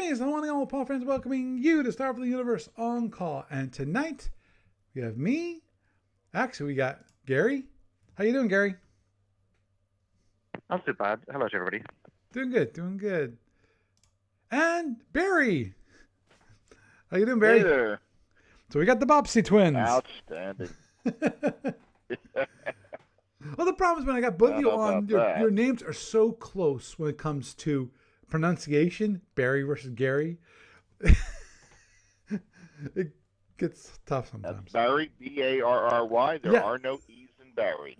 is the one and only Paul Friends welcoming you to Star for the Universe on call. And tonight we have me. Actually, we got Gary. How you doing, Gary? Not too bad. Hello to everybody. Doing good, doing good. And Barry. How you doing, Barry? Hey there. So we got the Bopsy twins. Outstanding. Well, the problem is when I got both of you How on, about your that? names are so close when it comes to pronunciation. Barry versus Gary. It gets tough That's sometimes. Barry, Barry. There Yeah. are no E's in Barry.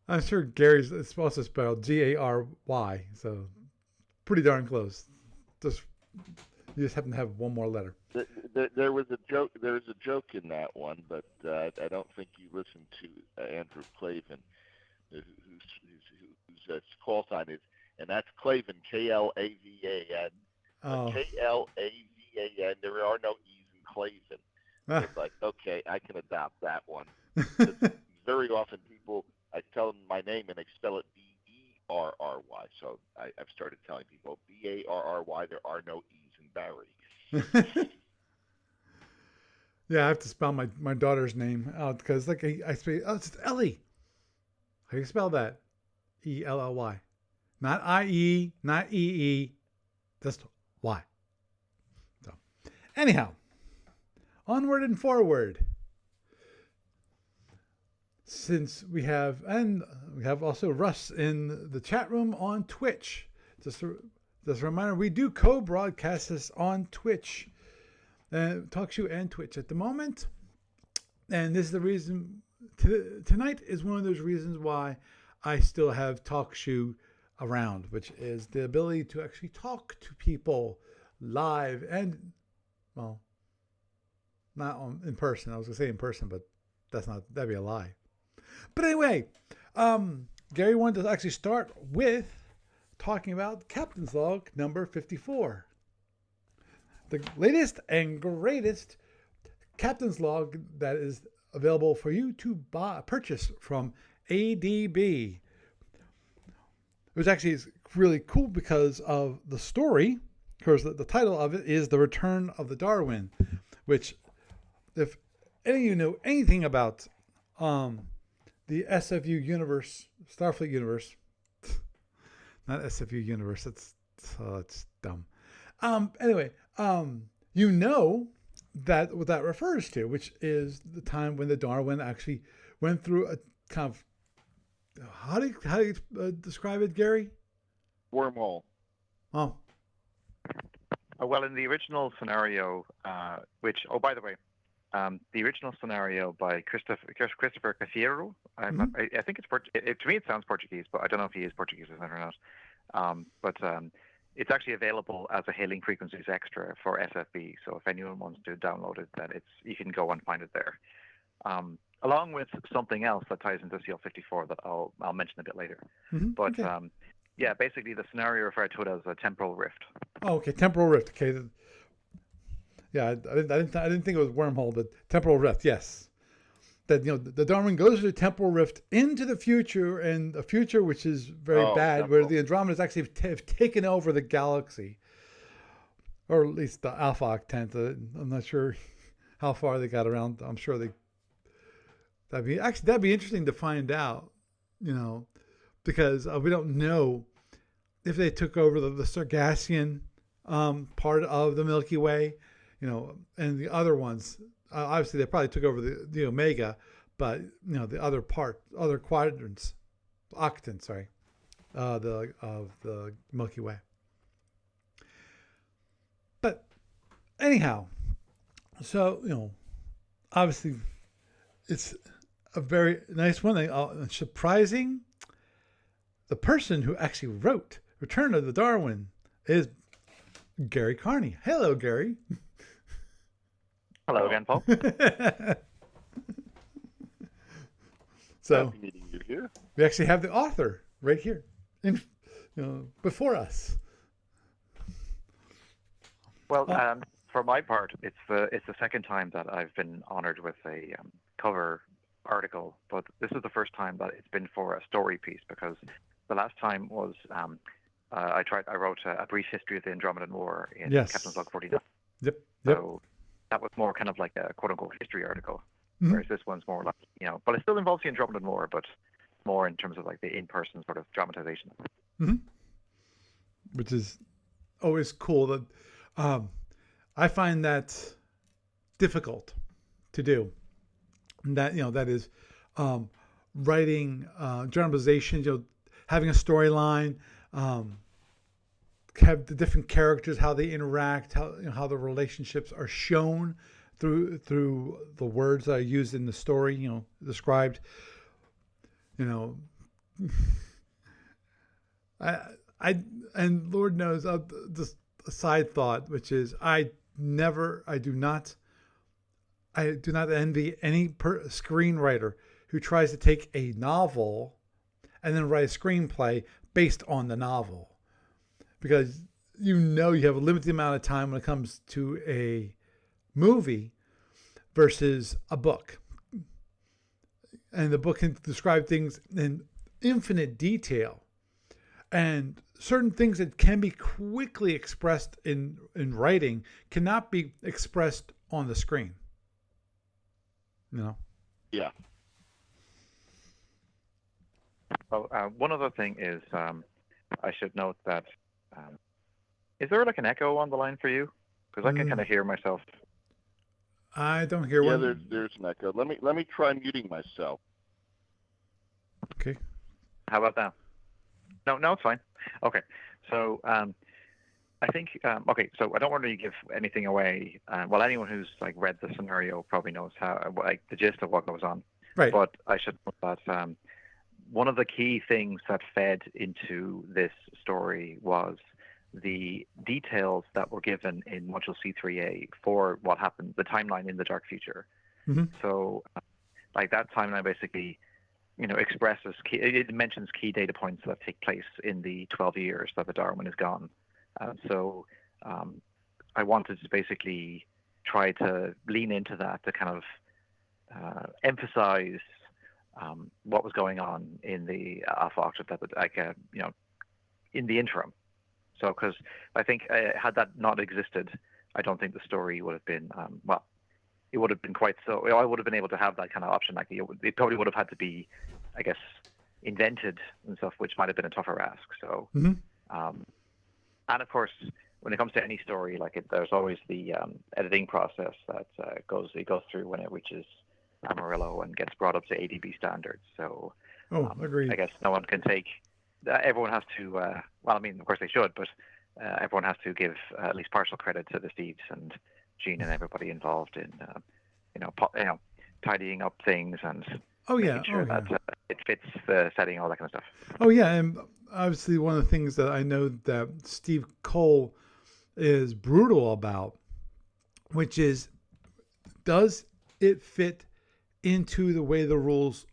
I'm sure Gary's it's also spelled Gary, so pretty darn close. You just happen to have one more letter. There was a joke. There's a joke in that one, but I don't think you listened to Andrew Clavin, whose call sign is, and that's Clavin, Klavan, Oh, Klavan. There are no E's in Clavin. Ah. It's like, okay, I can adopt that one. Because very often people, I tell them my name and they spell it Berry. So I've started telling people Barry. There are no E's in Barry. Yeah, I have to spell my daughter's name out because like I say, oh, it's Ellie. How do you spell that? Elly, not IE, not EE, just Y. So, anyhow, onward and forward. Since we have also Russ in the chat room on Twitch. Just a reminder, we do co-broadcast this on Twitch, TalkShoe and Twitch at the moment. And this is the reason tonight is one of those reasons why I still have TalkShoe around, which is the ability to actually talk to people live and, well, not in person. I was gonna say in person, but that'd be a lie. But anyway, Gary wanted to actually start with talking about Captain's Log number 54. The latest and greatest Captain's Log that is available for you to purchase from ADB. Which actually is really cool because of the story. Because the title of it is The Return of the Darwin, which, if any of you know anything about the SFU universe, Starfleet universe, not SFU universe, it's dumb. Anyway, you know that what that refers to, which is the time when the Darwin actually went through a kind of, how do you describe it, Gary? Wormhole. Oh, Well, in the original scenario, by the way, the original scenario by Christopher Cafiero, I think to me it sounds Portuguese, but I don't know if he is Portuguese or not. But it's actually available as a Hailing Frequencies extra for SFB. So if anyone wants to download it, then you can go and find it there. Along with something else that ties into CL54 that I'll mention a bit later. mm-hmm. But Okay. yeah, basically the scenario referred to it as a temporal rift. Oh, okay, temporal rift. Okay, yeah, I didn't think it was wormhole, but temporal rift. Yes, that the Darwin goes to the temporal rift into the future, and a future which is very bad, temporal. where the Andromedas actually have taken over the galaxy, or at least the Alpha Octant. I'm not sure how far they got around. I'm sure that'd be interesting to find out, because we don't know if they took over the Sargassian part of the Milky Way, and the other ones. Obviously, they probably took over the Omega, but the other quadrants, octants, sorry, of the Milky Way. But anyhow, so obviously, it's a very nice one. Surprising. The person who actually wrote Return of the Darwin is Gary Carney. Hello, Gary. Hello again, Paul. So Happy meeting you here. we actually have the author right here, before us. Well, for my part, it's the second time that I've been honored with a cover article, but this is the first time that it's been for a story piece, because the last time was I wrote a brief history of the Andromedan War in Yes. Captain's Log 49. Yep. So that was more kind of like a quote unquote history article, whereas this one's more like, but it still involves the Andromedan War, but more in terms of like the in-person sort of dramatization. Which is always cool. That I find that difficult to do. That that is writing dramatization. Having a storyline, have the different characters, how they interact, how the relationships are shown through the words that are used in the story. Described. I and Lord knows, just a side thought, which is I do not envy any screenwriter who tries to take a novel and then write a screenplay based on the novel, because you have a limited amount of time when it comes to a movie versus a book, and the book can describe things in infinite detail, and certain things that can be quickly expressed in writing cannot be expressed on the screen. Yeah. Well, one other thing is I should note that is there like an echo on the line for you? Because I can kind of hear myself. I don't hear Yeah, one. there's an echo. Let me try muting myself. Okay. How about that? No, it's fine. Okay. So I think okay. So I don't want to give anything away. Well, anyone who's like read the scenario probably knows how like the gist of what goes on. Right. But I should note that one of the key things that fed into this story was the details that were given in Module C3A for what happened, the timeline in the dark future. Mm-hmm. So, like that timeline basically, expresses it mentions key data points that take place in the 12 years that the Darwin is gone. So, I wanted to basically try to lean into that to kind of emphasize what was going on in the Alpha Octave, that in the interim. So, because I think had that not existed, I don't think the story would have been it would have been quite so. I would have been able to have that kind of option. Like it probably would have had to be, I guess, invented and stuff, which might have been a tougher ask. So, and of course, when it comes to any story, there's always the editing process that goes through when it reaches Amarillo and gets brought up to ADB standards. So, agreed. I guess no one can take. Everyone has to. Well, I mean, of course they should, but everyone has to give at least partial credit to the Steves and Gene and everybody involved in, tidying up things and making sure that it fits the setting, all that kind of stuff. Oh yeah, and obviously one of the things that I know that Steve Cole is brutal about, which is, does it fit into the way the rules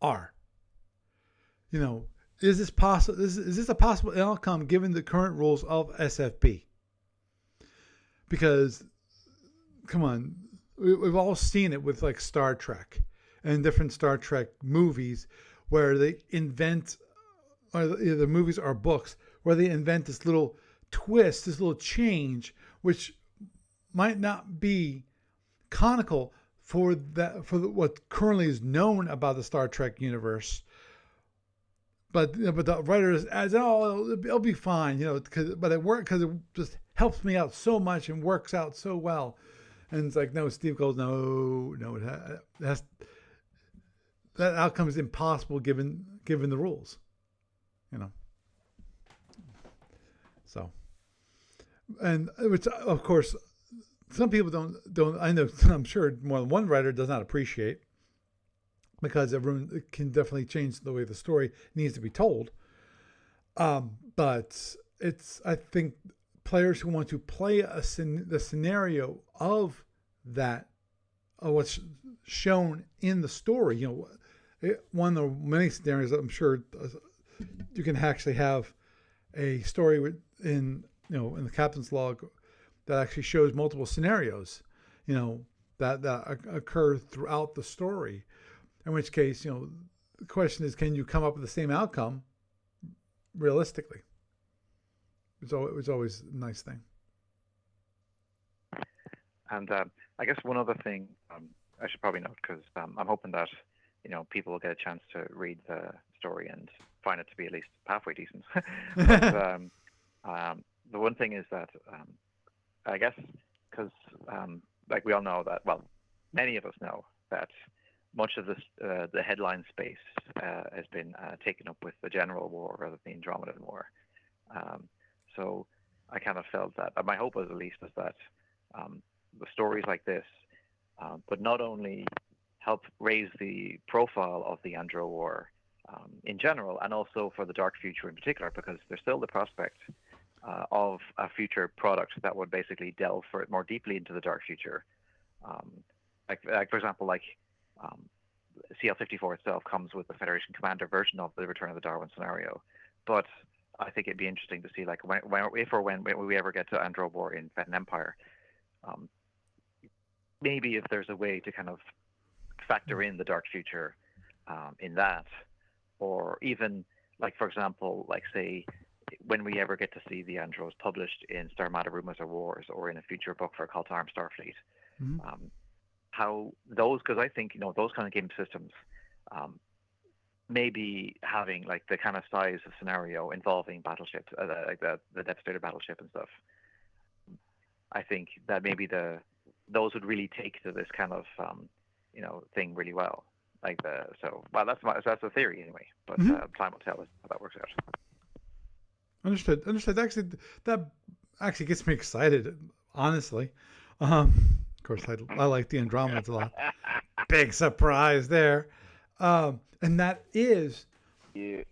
are? Is this possible? Is this a possible outcome given the current rules of SFP? Because, come on, we've all seen it with like Star Trek and different Star Trek movies where they invent, or the movies or books, where they invent this little twist, this little change, which might not be canonical for what currently is known about the Star Trek universe. But the writers adds, it'll be fine, but it works because it just helps me out so much and works out so well. And it's like, no, Steve goes, no, that outcome is impossible given the rules, So, and which of course some people don't. I know, I'm sure more than one writer does not appreciate, because it can definitely change the way the story needs to be told. But I think players who want to play the scenario of that, of what's shown in the story, one of the many scenarios, I'm sure you can actually have a story in the captain's log that actually shows multiple scenarios, that occur throughout the story. In which case, the question is, can you come up with the same outcome realistically? It was always a nice thing. And I guess one other thing I should probably note, because I'm hoping that people will get a chance to read the story and find it to be at least halfway decent. But the one thing is that I guess because like we all know that, well, many of us know that much of this the headline space has been taken up with the General War rather than the Andromedan War. So I kind of felt that my hope was, at least, is that the stories like this would not only help raise the profile of the Andro War in general, and also for the Dark Future in particular, because there's still the prospect of a future product that would basically delve more deeply into the Dark Future. Like for example, like CL-54 itself comes with the Federation Commander version of the Return of the Darwin scenario, but I think it'd be interesting to see, like, if or when we ever get to Andro War in Fenn Empire, maybe if there's a way to kind of factor in the Dark Future in that, or even, like, for example, like, say, when we ever get to see the Andros published in Starmada Rumors of Wars or in a future book for Cult Arm Starfleet, how those, because I think those kind of game systems maybe having, like, the kind of size of scenario involving battleships, like the Devastator battleship and stuff. I think that maybe those would really take to this kind of thing really well. Like that's a theory anyway, but time will tell us how that works out. Understood. Actually, that actually gets me excited, honestly. Of course, I like the Andromedans a lot. Big surprise there. And that is the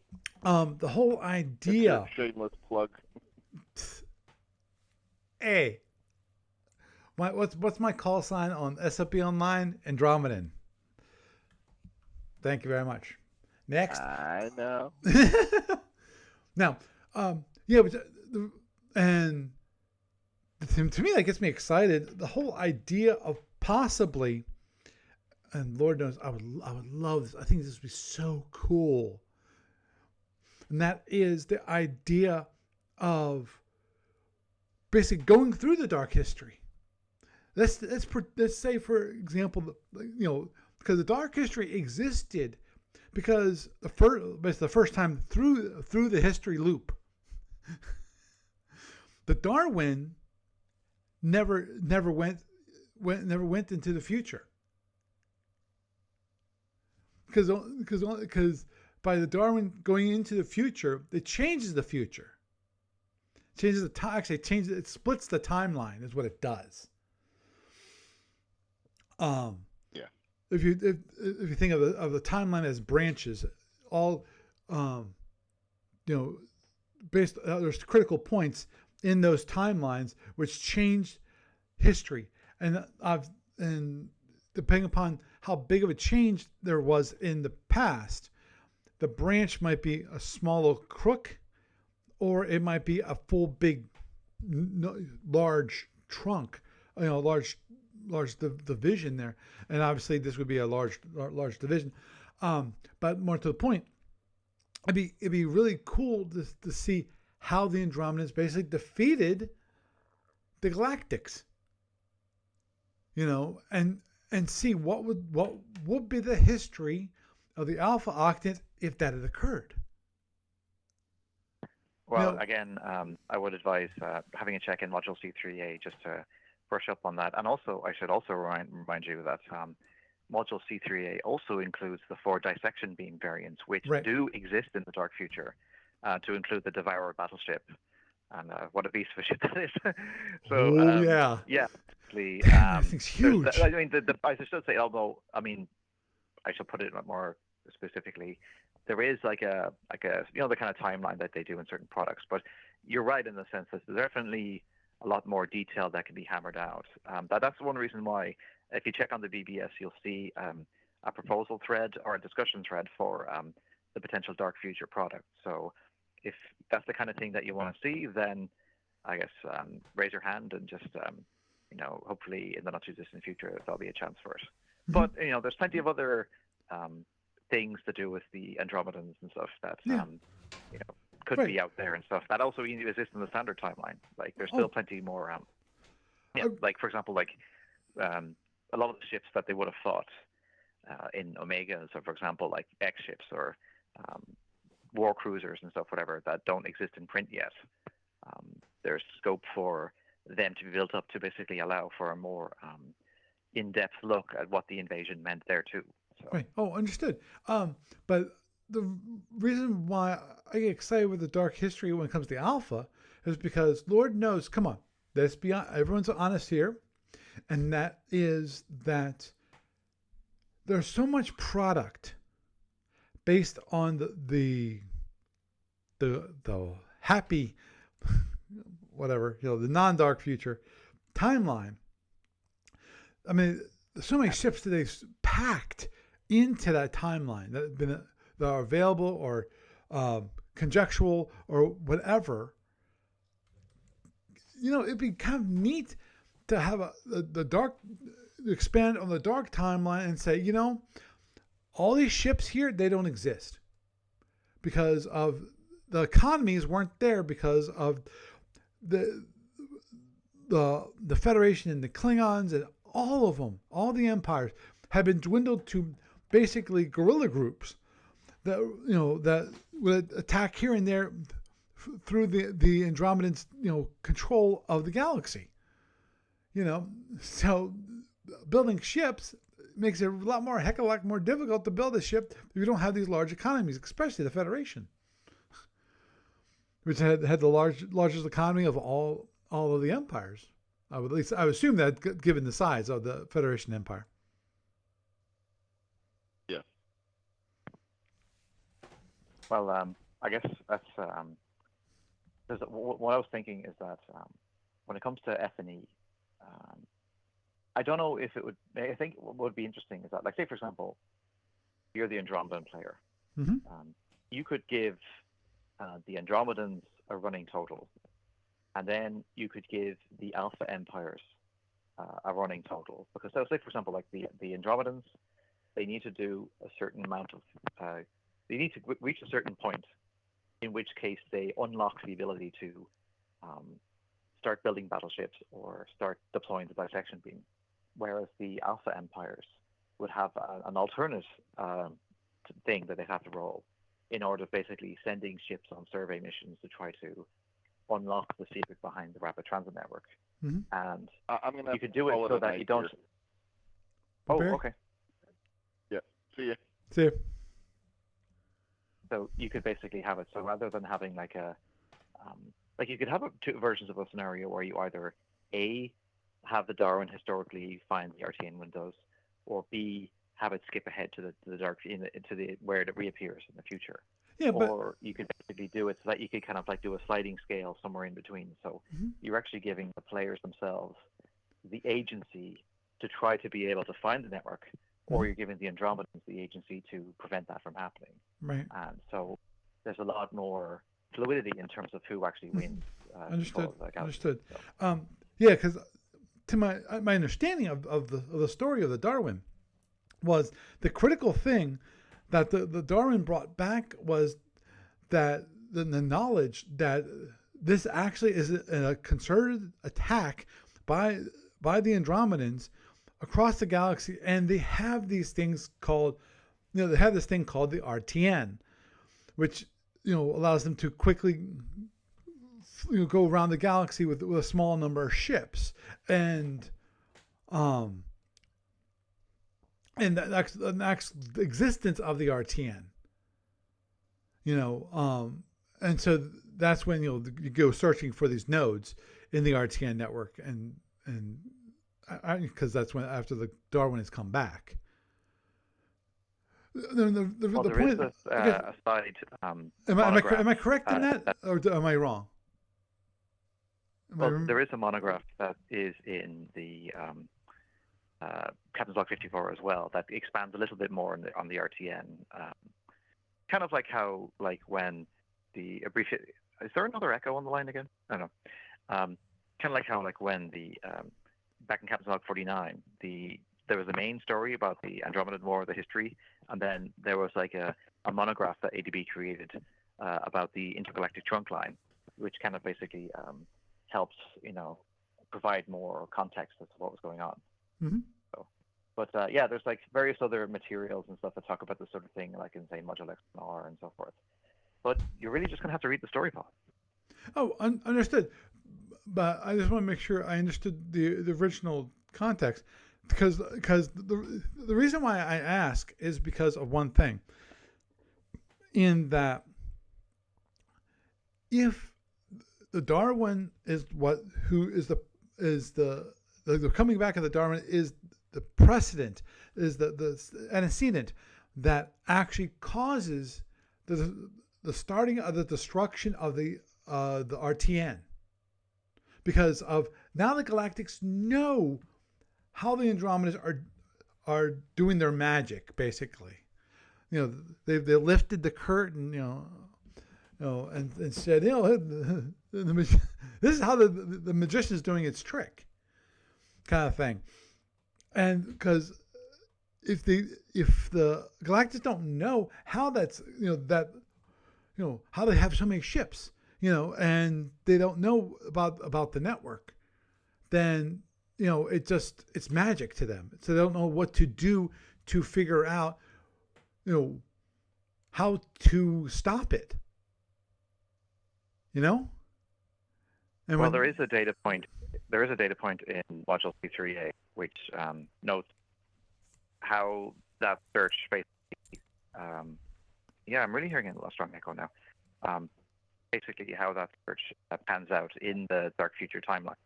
whole idea. Shameless plug. Hey, what's my call sign on SFU Online? Andromedan. Thank you very much. Next. I know. Now, and to me, that gets me excited. The whole idea of possibly, and Lord knows, I would love this. I think this would be so cool. And that is the idea of basically going through the dark history. Let's say, for example, because the dark history existed because the first time through the history loop, the Darwin never went into the future, because by the Darwin going into the future, it changes the future, changes the time. Actually, it splits the timeline, is what it does. If you think of the timeline as branches, all based there's critical points in those timelines which change history, and depending upon how big of a change there was in the past, the branch might be a small little crook, or it might be a full big large trunk, large division there, and obviously this would be a large division. But more to the point, it'd be really cool to see how the Andromedans basically defeated the Galactics. And see what would be the history of the Alpha Octant if that had occurred. Well, again, I would advise having a check in Module C3A just to brush up on that. And also, I should also remind you that Module C3A also includes the 4 dissection beam variants, which do exist in the Dark Future, to include the Devourer battleship. And what a beast of a ship that is. So, yeah. That thing's huge. I should say, although, I should put it more specifically, there is like a the kind of timeline that they do in certain products. But you're right in the sense that there's definitely a lot more detail that can be hammered out. That's one reason why, if you check on the BBS, you'll see a proposal thread or a discussion thread for the potential Dark Future product. So if that's the kind of thing that you want to see, then I guess raise your hand and just, hopefully in the not too distant future, there'll be a chance for it. Mm-hmm. But, there's plenty of other things to do with the Andromedans and stuff that, could Right. be out there and stuff. That also exists in the standard timeline. Like there's Oh. still plenty more. Like for example, like a lot of the ships that they would have fought in Omegas, or for example, like X ships or war cruisers and stuff, whatever, that don't exist in print yet. There's scope for them to be built up to basically allow for a more in-depth look at what the invasion meant there too. So. Right. Oh, understood. But the reason why I get excited with the dark history when it comes to Alpha is because Lord knows, come on, let's be honest, everyone's honest here, and that is that there's so much product based on the happy, whatever, the non-dark future timeline. I mean, there's so many ships that they've packed into that timeline that are available or conjectural or whatever. It'd be kind of neat to have the dark, expand on the dark timeline and say, all these ships here, they don't exist because of the economies weren't there because of the Federation and the Klingons and all of them, all the empires have been dwindled to basically guerrilla groups that that would attack here and there through the Andromedans control of the galaxy. So building ships makes it a heck of a lot more difficult to build a ship if you don't have these large economies, especially the Federation, which had the largest economy of all of the empires. I would assume that, given the size of the Federation Empire. Yeah. Well, I guess that's what I was thinking is that when it comes to F&E, I don't know if it would. I think what would be interesting is that, like, say for example, you're the Andromedan player. Mm-hmm. You could give the Andromedans a running total, and then you could give the Alpha Empires a running total. Because, so say for example, like the Andromedans, they need to do a certain amount of. They need to reach a certain point, in which case they unlock the ability to start building battleships or start deploying the dissection beam. Whereas the Alpha Empires would have an alternate thing that they have to roll in order of basically sending ships on survey missions to try to unlock the secret behind the rapid transit network. Mm-hmm. And I'm gonna you could do it so that you don't. Here. Oh, Barry? okay. Yeah. See ya. See you. So you could basically have it. So rather than having like you could have two versions of a scenario where you either A, have the Darwin historically find the RTN windows, or B, have it skip ahead to the dark into the where it reappears in the future. Yeah, or you could basically do it so that you could kind of like do a sliding scale somewhere in between. So you're actually giving the players themselves the agency to try to be able to find the network, or you're giving the Andromedans the agency to prevent that from happening. Right. And so there's a lot more fluidity in terms of who actually wins. Understood. Understood. So. Yeah, because to my understanding of the story of the Darwin was the critical thing that the Darwin brought back was that the knowledge that this actually is a concerted attack by the Andromedans across the galaxy, and they have these things called, they have this thing called the RTN, which allows them to quickly go around the galaxy with a small number of ships, and the existence of the RTN, and so that's when you go searching for these nodes in the RTN network, and because that's when after the Darwin has come back. The there is this aside. Am I correct in that, or am I wrong? There is a monograph that is in the Captain's Log 54 as well that expands a little bit more on the RTN. Kind of like how, like when the abbreviation. Is there another echo on the line again? I don't know. Kind of like how, like when the back in Captain's Log 49, there was a main story about the Andromedan War, the history, and then there was like a monograph that ADB created about the intergalactic trunk line, which kind of basically helps, provide more context as to what was going on. Mm-hmm. So, but yeah, there's like various other materials and stuff that talk about this sort of thing, like in say Module X and R and so forth. But you're really just gonna have to read the story, Paul. Oh, understood. But I just want to make sure I understood the original context, because the reason why I ask is because of one thing. In that, if the Darwin is the coming back of the Darwin is the precedent, is the antecedent that actually causes the starting of the destruction of the RTN, because of now the Galactics know how the Andromedans are doing their magic, basically. They lifted the curtain, and said, this is how the magician is doing its trick, kind of thing. And because if the Galactics don't know how that's how they have so many ships, and they don't know about the network, then it's magic to them. So they don't know what to do to figure out how to stop it. And well, there is a data point. There is a data point in Module C3A which notes how that search basically. Yeah, I'm really hearing a strong echo now. Basically, how that search pans out in the Dark Future timeline.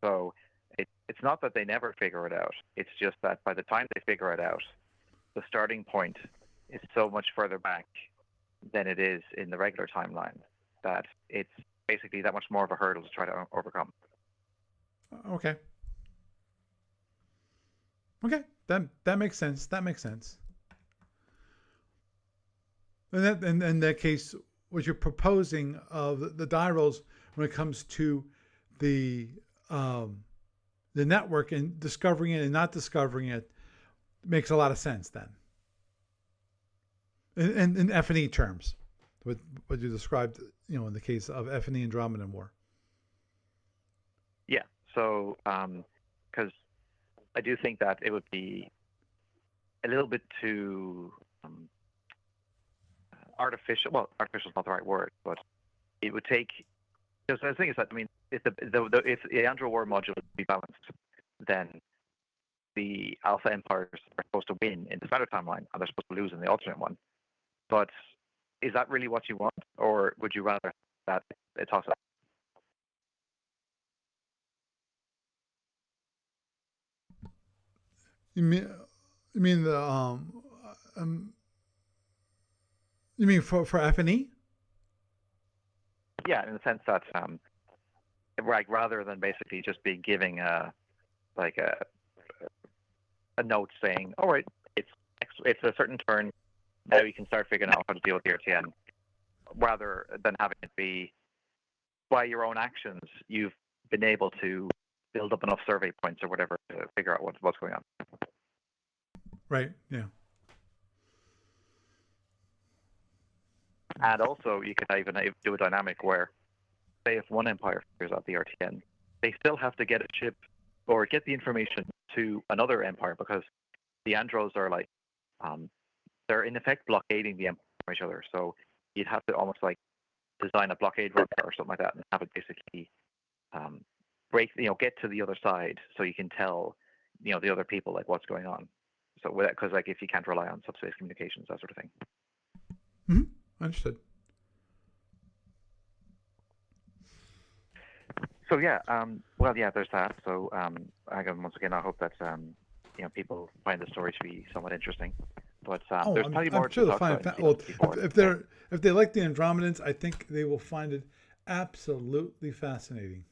So it's not that they never figure it out. It's just that by the time they figure it out, the starting point is so much further back than it is in the regular timeline that it's basically that much more of a hurdle to try to overcome. Okay. That makes sense. And in that case, what you're proposing of the Dyrals when it comes to the network and discovering it and not discovering it makes a lot of sense then. In F&E terms, what you described, in the case of F&E Andromedan War. Yeah. So, because I do think that it would be a little bit too artificial. Well, artificial is not the right word, but it would take. Because the thing is that if the Andro War module is to be balanced, then the Alpha Empires are supposed to win in the standard timeline, and they're supposed to lose in the alternate one. But is that really what you want, or would you rather that it toss up? You mean you mean for F&E? Yeah, in the sense that rather than basically just be giving a note saying, all right, it's a certain turn, now you can start figuring out how to deal with the RTN, rather than having it be by your own actions you've been able to build up enough survey points or whatever to figure out what's going on. Right. Yeah. And also, you could even do a dynamic where, say, if one empire figures out the RTN, they still have to get a ship or get the information to another empire, because the Andros are they're in effect blockading the empire from each other. So you'd have to almost design a blockade run or something like that, and have it basically get to the other side so you can tell the other people what's going on. So because if you can't rely on subspace communications, that sort of thing. Mm-hmm. Understood. So yeah, there's that. So again, once again, I hope that people find the story to be somewhat interesting. But there's plenty more to talk about. Well, if they like the Andromedans, I think they will find it absolutely fascinating.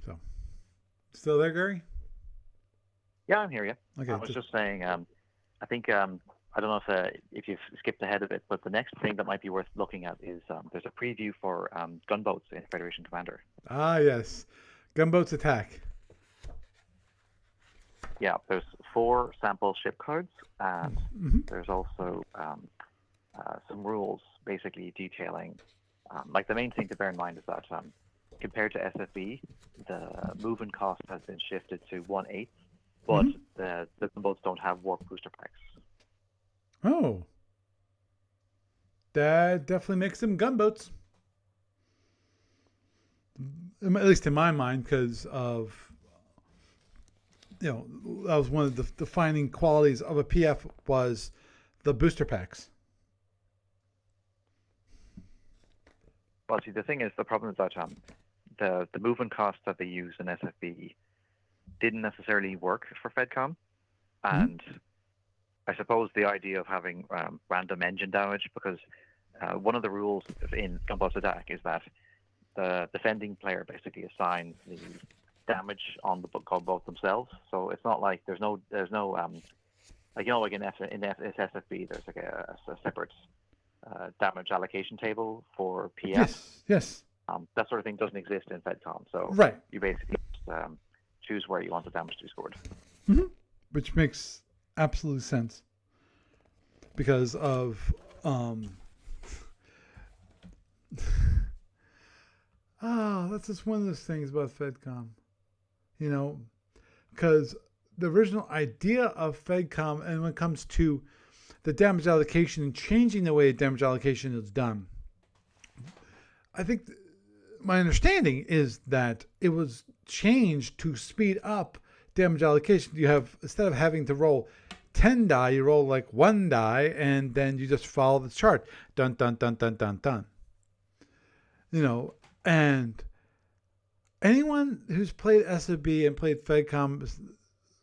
So, still there, Gary? Yeah, I'm here. Yeah. Okay. I was just saying. I think I don't know if you've skipped ahead of it, but the next thing that might be worth looking at is there's a preview for gunboats in Federation Commander. Ah, yes, gunboats attack. Yeah, there's 4 sample ship cards, and Mm-hmm. there's also some rules basically detailing. Like the main thing to bear in mind is that compared to SFB, the movement cost has been shifted to 1/8, but Mm-hmm. the boats don't have warp booster packs. Oh, that definitely makes them gunboats. At least in my mind, because of that was one of the defining qualities of a PF was the booster packs. Well, see, the thing is, the problem is that the movement costs that they use in SFB didn't necessarily work for FedCom, and I suppose the idea of having random engine damage, because one of the rules in Gunboat's Attack is that the defending player basically assigns the damage on the boat themselves. So it's not like there's no like like in SFB there's like a separate damage allocation table for PS. Yes. That sort of thing doesn't exist in FedCom. So Right. you basically just, choose where you want the damage to be scored. Mm-hmm. Which makes absolute sense because of that's just one of those things about FedCom, because the original idea of FedCom, and when it comes to the damage allocation and changing the way damage allocation is done, I think my understanding is that it was changed to speed up damage allocation. You have, instead of having to roll 10 die, you roll like 1 die, and then you just follow the chart. Dun, dun, dun, dun, dun, dun. And anyone who's played SFB and played FedCom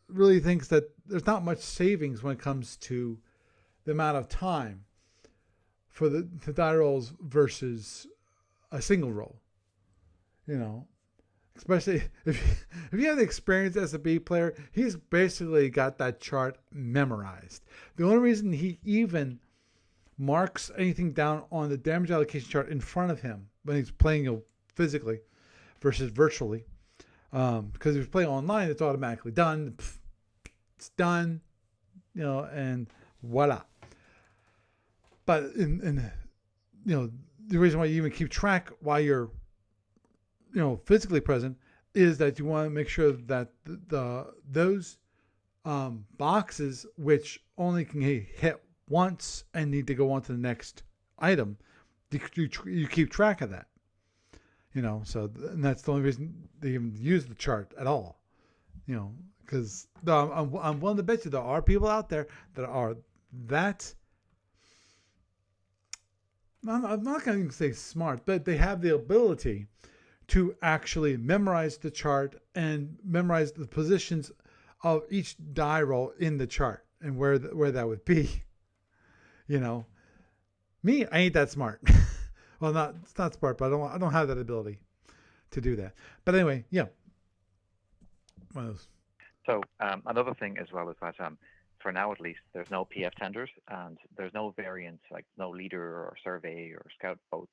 really thinks that there's not much savings when it comes to the amount of time for the die rolls versus a single roll. Especially if you have the experienced SFB player, he's basically got that chart memorized. The only reason he even marks anything down on the damage allocation chart in front of him when he's playing physically versus virtually, because if he's playing online, it's automatically done. It's done, and voila. But in the reason why you even keep track while you're physically present is that you want to make sure that those boxes which only can hit once and need to go on to the next item, you keep track of that. So and that's the only reason they even use the chart at all. Because I'm willing to bet you there are people out there that are that. I'm not going to say smart, but they have the ability to actually memorize the chart and memorize the positions of each die roll in the chart and where that would be. Me, I ain't that smart. Well, it's not smart, but I don't have that ability to do that. But anyway, yeah. One of those. So another thing as well is that for now at least, there's no PF tenders and there's no variants like no leader or survey or scout boats.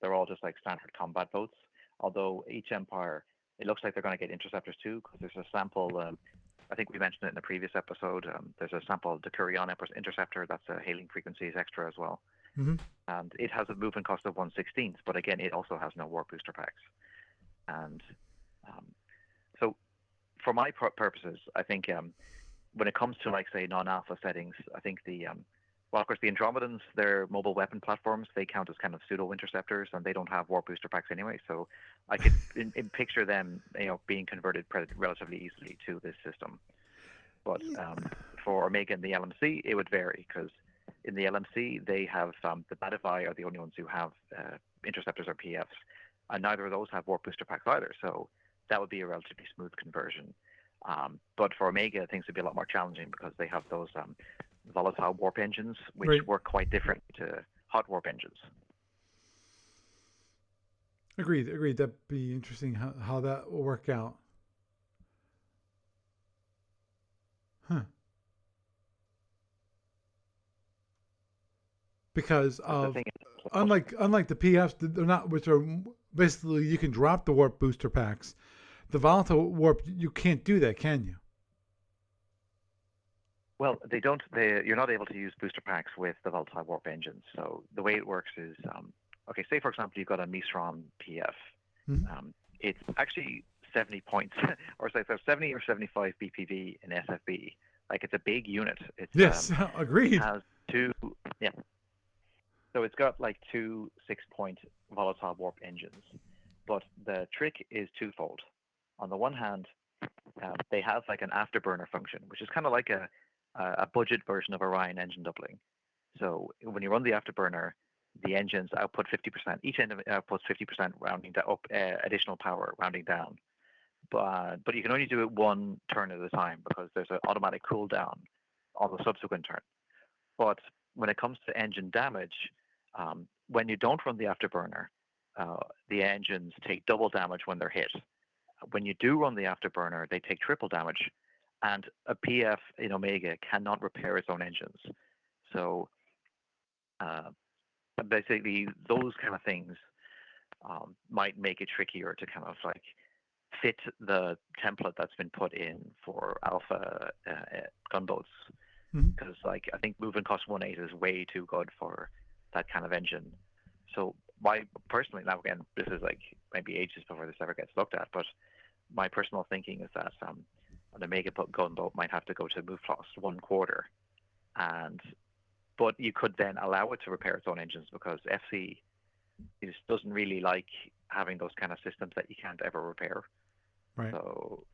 They're all just like standard combat boats. Although each empire, it looks like they're going to get interceptors too, because there's a sample. I think we mentioned it in the previous episode. There's a sample of the Curion interceptor that's a hailing frequencies extra as well. Mm-hmm. And it has a movement cost of 1/16, but again, it also has no warp booster packs. And so, for my purposes, I think when it comes to like say non-alpha settings, I think well, of course, the Andromedans, they're mobile weapon platforms. They count as kind of pseudo interceptors, and they don't have warp booster packs anyway. So I could picture them, being converted relatively easily to this system. But for Omega and the LMC, it would vary because in the LMC they have the Badify are the only ones who have interceptors or PFs, and neither of those have warp booster packs either. So that would be a relatively smooth conversion. But for Omega, things would be a lot more challenging because they have those volatile warp engines, which Right. work quite different to hot warp engines. Agreed. That'd be interesting how that will work out. Huh. Because of unlike the PFs, they're not, which are basically you can drop the warp booster packs. The volatile warp, you can't do that, can you? Well, they don't. You're not able to use booster packs with the volatile warp engines. So the way it works is, okay. Say for example, you've got a Misron PF. Mhm. It's actually 70 points, or say so 70 or 75 BPV in SFB. Like it's a big unit. It's Yes, agreed. has two. Yeah. So it's got like two 6-point volatile warp engines. But the trick is twofold. On the one hand, they have like an afterburner function, which is kind of like a budget version of Orion engine doubling. So when you run the afterburner, the engines output 50%. Each engine outputs 50% rounding up additional power rounding down. But you can only do it one turn at a time because there's an automatic cool down on the subsequent turn. But when it comes to engine damage, when you don't run the afterburner, the engines take double damage when they're hit. When you do run the afterburner, they take triple damage, and a PF in Omega cannot repair its own engines. So uh, basically, those kind of things might make it trickier to kind of like fit the template that's been put in for alpha gunboats. Mhm. Because like I think moving cost 1.8 is way too good for that kind of engine. So my personally, now again, this is like maybe ages before this ever gets looked at, but my personal thinking is that an Omega gunboat might have to go to move cost 1/4, and but you could then allow it to repair its own engines because FC just doesn't really like having those kind of systems that you can't ever repair. Right. So,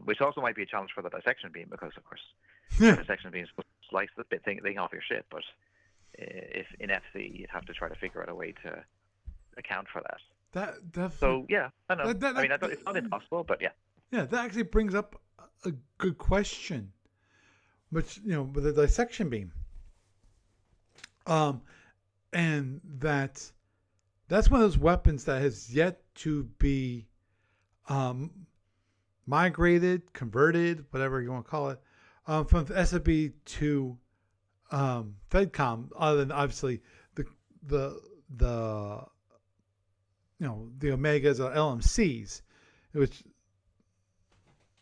which also might be a challenge for the dissection beam because, of course, the dissection beam is supposed to slice the thing off your ship, but if in FC you'd have to try to figure out a way to account for that. That definitely. So yeah, I know. That- I mean, it's not impossible, but yeah. Yeah, that actually brings up a good question, which with the dissection beam, and that's one of those weapons that has yet to be migrated, converted, whatever you want to call it, from SFB to FedCom. Other than obviously the the Omegas or LMCs, which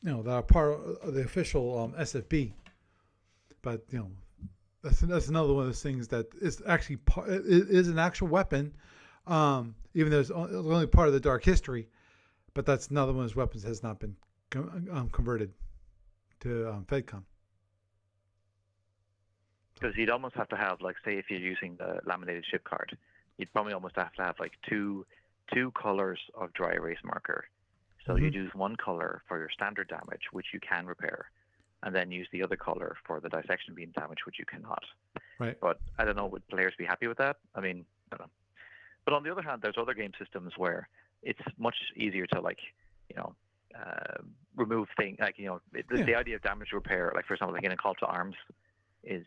that are part of the official SFB. But that's another one of those things that is actually it is an actual weapon, even though it's only part of the dark history. But that's another one of those weapons that has not been converted to FedCom. Because you'd almost have to have, like, say, if you're using the laminated ship card, you'd probably almost have to have like two colors of dry erase marker. So you'd use one color for your standard damage, which you can repair, and then use the other color for the dissection beam damage, which you cannot. Right. But I don't know, would players be happy with that? I mean, I don't know. But on the other hand, there's other game systems where it's much easier to remove things like the idea of damage repair. Like for example, like in a Call to Arms, is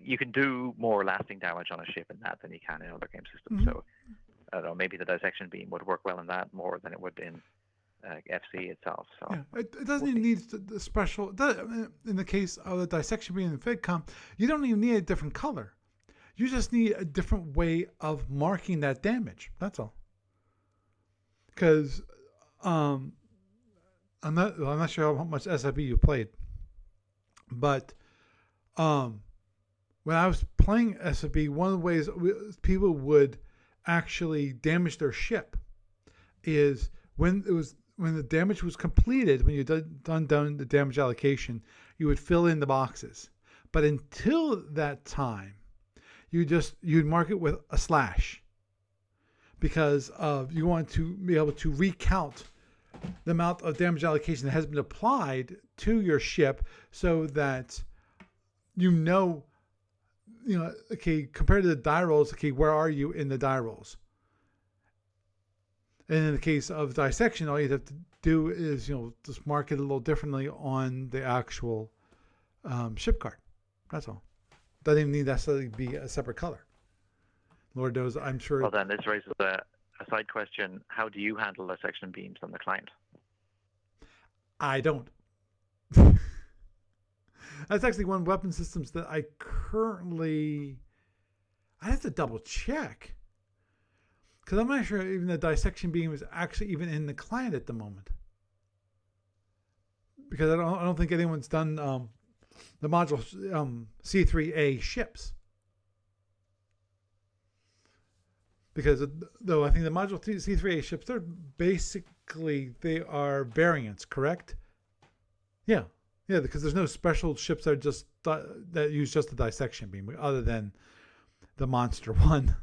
you can do more lasting damage on a ship in that than you can in other game systems. So I don't know, maybe the dissection beam would work well in that more than it would in FC itself. So yeah, it doesn't even need the special. In the case of the dissection beam in FedCom, you don't even need a different color. You just need a different way of marking that damage. That's all. Because I'm not sure how much SFB you played, but when I was playing SFB, one of the ways people would actually damage their ship is when the damage was completed, when you done the damage allocation, you would fill in the boxes. But until that time, you'd mark it with a slash because you want to be able to recount the amount of damage allocation that has been applied to your ship, so that okay, compared to the die rolls, okay, where are you in the die rolls? And in the case of dissection, all you have to do is just mark it a little differently on the actual ship card. That's all. Doesn't even need necessarily be a separate color. Lord knows, I'm sure. Well, then this raises a side question: how do you handle dissection beams on the client? I don't. That's actually one of the weapon systems that I have to double check, because I'm not sure even the dissection beam is actually even in the client at the moment. Because I don't think anyone's done module C3A ships. Because though I think the module C3A ships, they are variants, correct? Yeah, because there's no special ships that are just that use just the dissection beam, other than the monster one,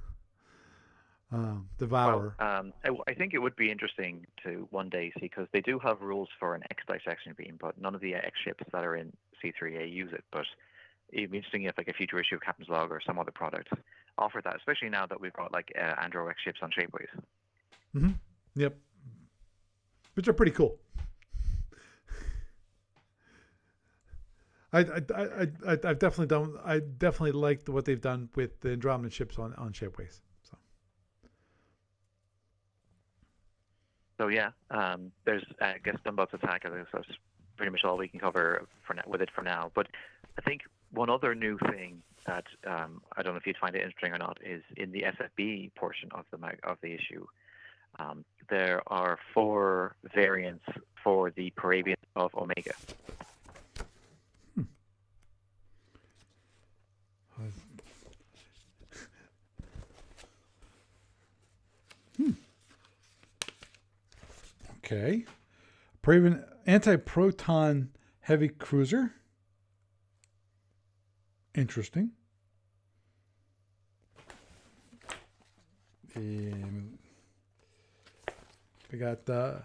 Devourer. Well, I think it would be interesting to one day see, because they do have rules for an X dissection beam, but none of the X ships that are in C3A use it. But it'd be interesting if like a future issue of Captain's Log or some other product offered that, especially now that we've got like Andro X ships on Shapeways. Mm-hmm. Yep. Which are pretty cool. I definitely liked what they've done with the Andromeda ships on Shapeways. So yeah, there's I guess Gunboat's attack. I think that's pretty much all we can cover with it for now. But I think one other new thing that I don't know if you'd find it interesting or not is in the SFB portion of the issue. There are 4 variants for the Parabian of Omega. Okay. Parabian anti-proton heavy cruiser. Interesting. We got the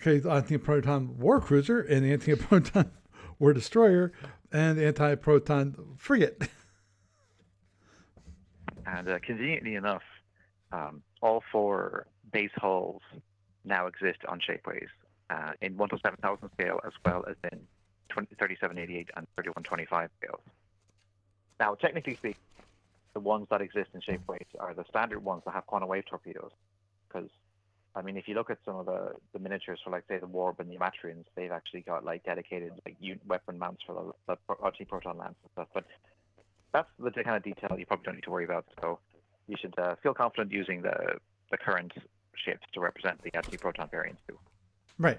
anti-proton war cruiser and the anti-proton war destroyer and the anti-proton frigate. And conveniently enough, all 4 base hulls now exist on Shapeways in 1 to 7,000 scale, as well as in 3788 and 3125 scales. Now, technically speaking, the ones that exist in Shapeways are the standard ones that have quantum wave torpedoes. Because, I mean, if you look at some of the miniatures for, like, say, the Warb and the Amatrians, they've actually got, like, dedicated like weapon mounts for the anti-proton lance and stuff. But that's the kind of detail you probably don't need to worry about. So you should feel confident using the current ships to represent the anti-proton variants too. Right.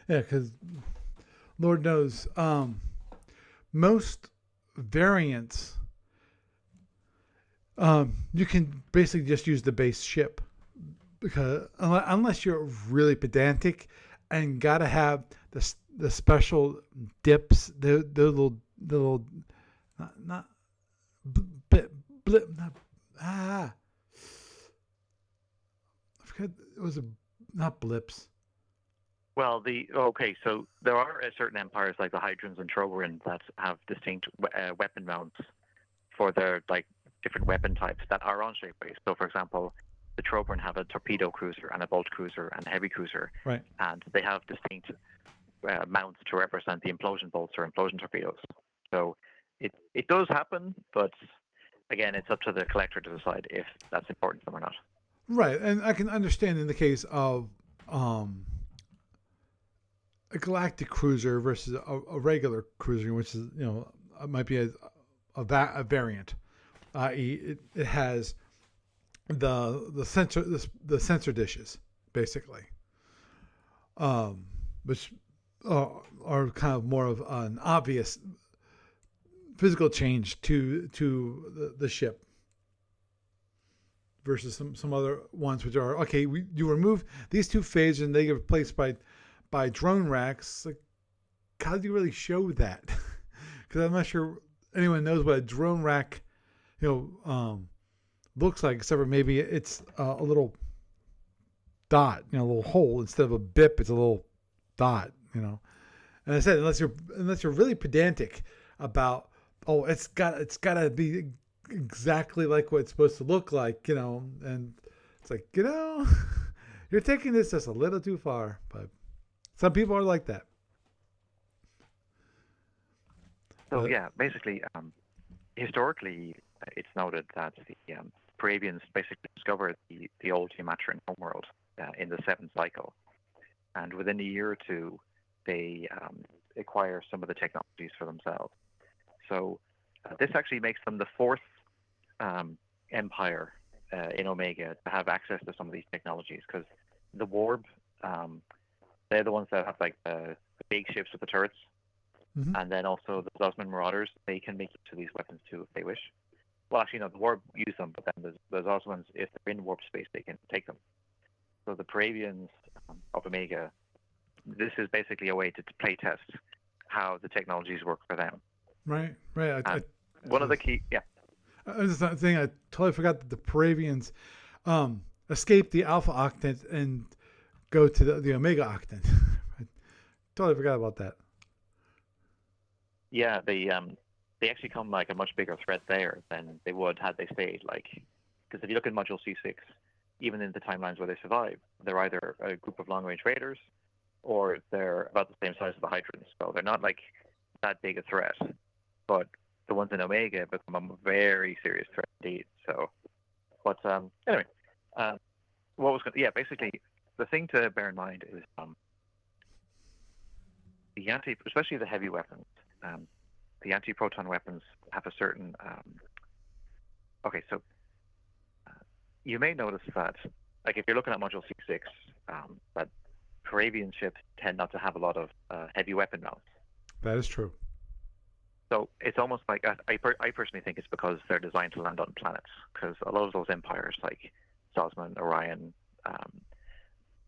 Yeah, because Lord knows, most variants, you can basically just use the base ship, because unless you're really pedantic and gotta have the special dips, the little not blip. I forgot, it was not blips. Well, so there are certain empires like the Hydrons and Troberin that have distinct weapon mounts for their like different weapon types that are on Shapeways. So, for example, the Troberin have a torpedo cruiser and a bolt cruiser and a heavy cruiser, right? And they have distinct mounts to represent the implosion bolts or implosion torpedoes. So it does happen, but again, it's up to the collector to decide if that's important to them or not. Right, and I can understand in the case of a galactic cruiser versus a regular cruiser, which is might be a variant, i.e., it has the sensor dishes basically, which are kind of more of an obvious physical change to the ship versus some other ones which are okay. You remove these 2 phases and they get replaced by drone racks. Like, how do you really show that? Because I'm not sure anyone knows what a drone rack, looks like, except for maybe it's a little dot, a little hole instead of a bip. It's a little dot, And I said, unless you're really pedantic about, it's gotta be exactly like what it's supposed to look like, and it's like, you're taking this just a little too far, but some people are like that. So yeah, basically, historically, it's noted that the Parabians basically discovered the old Amatrian homeworld in the 7th cycle, and within a year or 2, they acquire some of the technologies for themselves. So this actually makes them the 4th empire in Omega to have access to some of these technologies, because the Warb, they're the ones that have like the big ships with the turrets, And then also the Osman Marauders, they can make use of these weapons too if they wish. Well, actually, no, the Warp use them, but then there's Osmans, if they're in warp space, they can take them. So the Paravians of Omega, this is basically a way to play test how the technologies work for them. Right. One of the key, yeah. I was just saying, I totally forgot that the Paravians escape the Alpha Octant and go to the Omega Octant. I totally forgot about that. Yeah, they actually come like a much bigger threat there than they would had they stayed. Like, because if you look at Module C6, even in the timelines where they survive, they're either a group of long-range raiders or they're about the same size as the Hydrants. So they're not like that big a threat. But the ones in Omega become a very serious threat indeed. So, but anyway, basically the thing to bear in mind is especially the heavy weapons. The anti-proton weapons have a certain. You may notice that, like, if you're looking at Module C6, that Paravian ships tend not to have a lot of heavy weapon mounts. That is true. So it's almost like I personally think it's because they're designed to land on planets. Because a lot of those empires, like Zosman, Orion,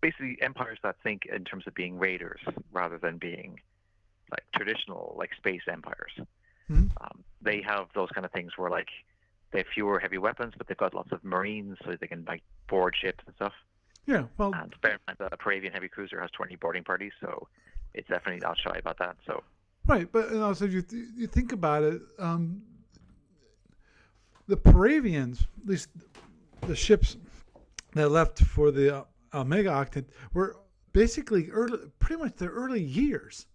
basically empires that think in terms of being raiders rather than being like traditional like space empires. They have those kind of things where like they have fewer heavy weapons, but they've got lots of marines, so they can like board ships and stuff. Yeah, well, and bear in mind that a Paravian heavy cruiser has 20 boarding parties, so it's definitely not shy about that. So right, but also you think about it, the Paravians, at least the ships that left for the Omega Octant, were basically pretty much the early years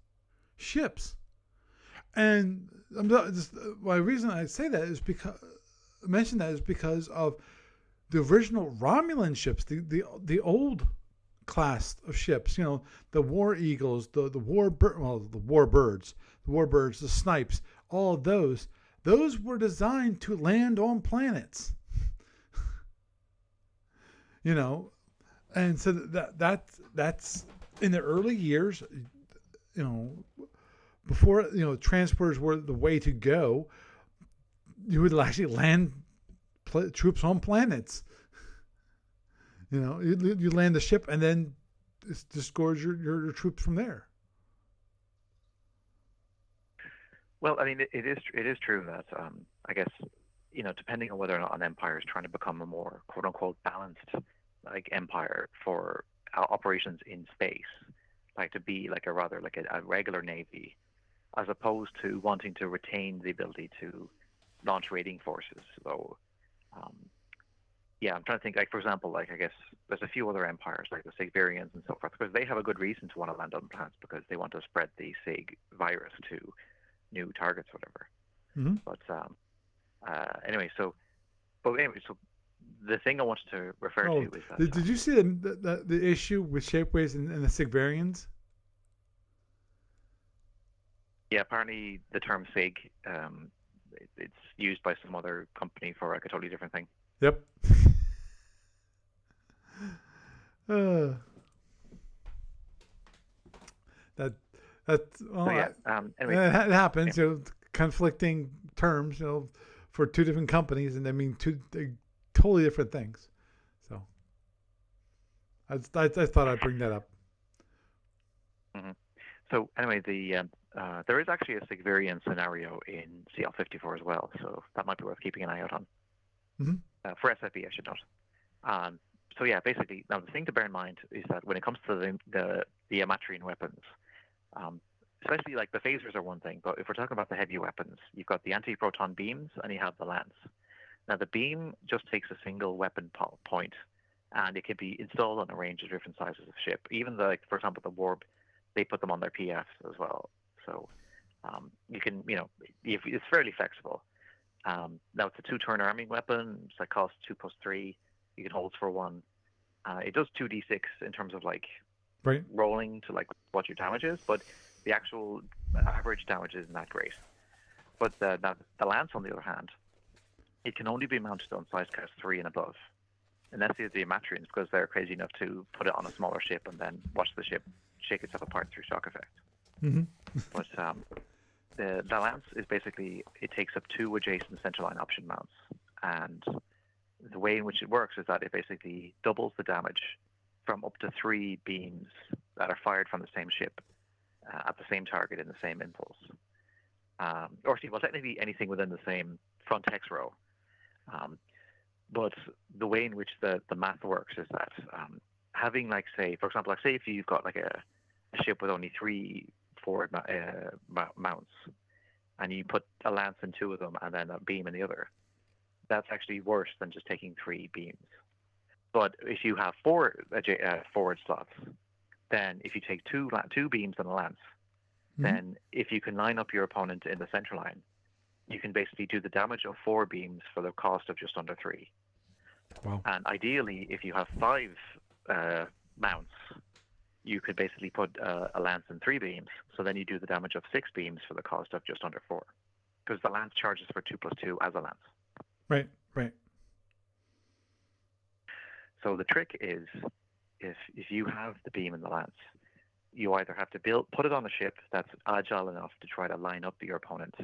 ships. And my reason I say that is because of the original Romulan ships, the old class of ships. You know, the War Eagles, the Warbirds, the Snipes. All of those were designed to land on planets. You know, and so that's in the early years. You know, before transporters were the way to go, you would actually land troops on planets. You know, you land the ship and then disgorge your troops from there. Well, I mean, it is true that I guess depending on whether or not an empire is trying to become a more quote unquote balanced like empire for operations in space, like to be like a regular navy, as opposed to wanting to retain the ability to launch raiding forces. So, I'm trying to think. Like for example, like I guess there's a few other empires like the Sigvarians and so forth, because they have a good reason to want to land on planets because they want to spread the Sig virus to new targets, whatever. Mm-hmm. But so the thing I wanted to refer to is that. Did you see the issue with Shapeways and the Sigvarians? Yeah, apparently the term Sig, it's used by some other company for like a totally different thing. Yep. Anyway, it happens. Yeah. Conflicting terms, for two different companies, and they mean two totally different things. So, I thought I'd bring that up. Mm-hmm. So anyway, there is actually a Sigvarian scenario in CL54 as well, so that might be worth keeping an eye out on. Mm-hmm. For SFU, I should note. So yeah, basically, now the thing to bear in mind is that when it comes to the Amatrian weapons, especially like the phasers are one thing, but if we're talking about the heavy weapons, you've got the anti-proton beams and you have the lance. Now the beam just takes a single weapon point, and it can be installed on a range of different sizes of ship. Even for example, the Warp, they put them on their PFs as well. So you can, it's fairly flexible. Now it's a 2-turn arming weapon, so it costs 2+3. You can hold for 1. It does 2d6 in terms of like rolling to like what your damage is, but the actual average damage isn't that great. But the lance, on the other hand, it can only be mounted on size class 3 and above, and that's the Amatrians, because they're crazy enough to put it on a smaller ship and then watch the ship shake itself apart through shock effect. Mm-hmm. But the lance is basically, it takes up 2 adjacent centerline option mounts, and the way in which it works is that it basically doubles the damage from up to 3 beams that are fired from the same ship at the same target in the same impulse. Or well, technically anything within the same front hex row. But the way in which the math works is that having, like, say, for example, like say if you've got like a ship with only 3 forward mounts, and you put a lance in 2 of them and then a beam in the other, that's actually worse than just taking 3 beams. But if you have 4 forward slots, then if you take two beams and a lance, then if you can line up your opponent in the center line, you can basically do the damage of 4 beams for the cost of just under 3. Wow. And ideally, if you have 5 mounts, you could basically put a lance and 3 beams. So then you do the damage of 6 beams for the cost of just under 4, because the lance charges for 2+2 as a lance. Right. Right. So the trick is, if you have the beam and the lance, you either have to put it on a ship that's agile enough to try to line up your opponent.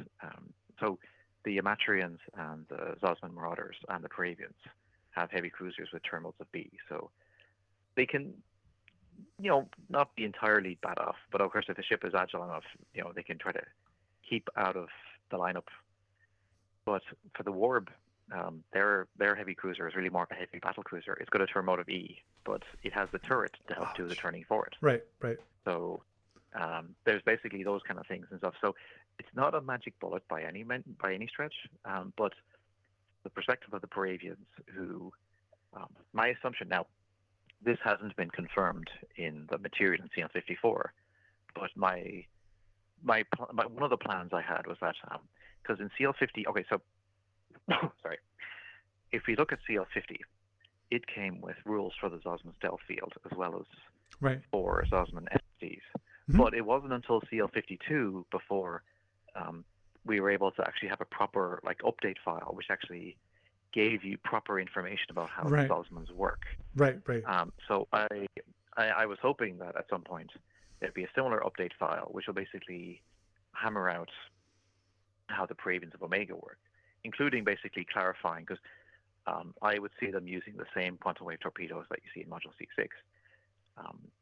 So the Amatrians and the Zosman Marauders and the Paravians have heavy cruisers with terminals of B, so they can, not be entirely bad off. But of course, if the ship is agile enough, they can try to keep out of the lineup. But for the Warb, their heavy cruiser is really more of a heavy battle cruiser. It's got a turn mode of E, but it has the turret to help do the turning forward. Right. Right. So there's basically those kind of things and stuff. So it's not a magic bullet by any stretch, but the perspective of the Paravians, who, my assumption now, this hasn't been confirmed in the material in CL54, but my one of the plans I had was that, because in CL50, okay, so sorry, if we look at CL50, it came with rules for the Zosman stealth field as well as 4 Zosman SDs. But it wasn't until CL52 before we were able to actually have a proper update file, which actually gave you proper information about how the Zosmans work. Right. Right. So I was hoping that at some point there'd be a similar update file, which will basically hammer out how the Paravians of Omega work, including basically clarifying, because I would see them using the same quantum wave torpedoes that you see in Module C6.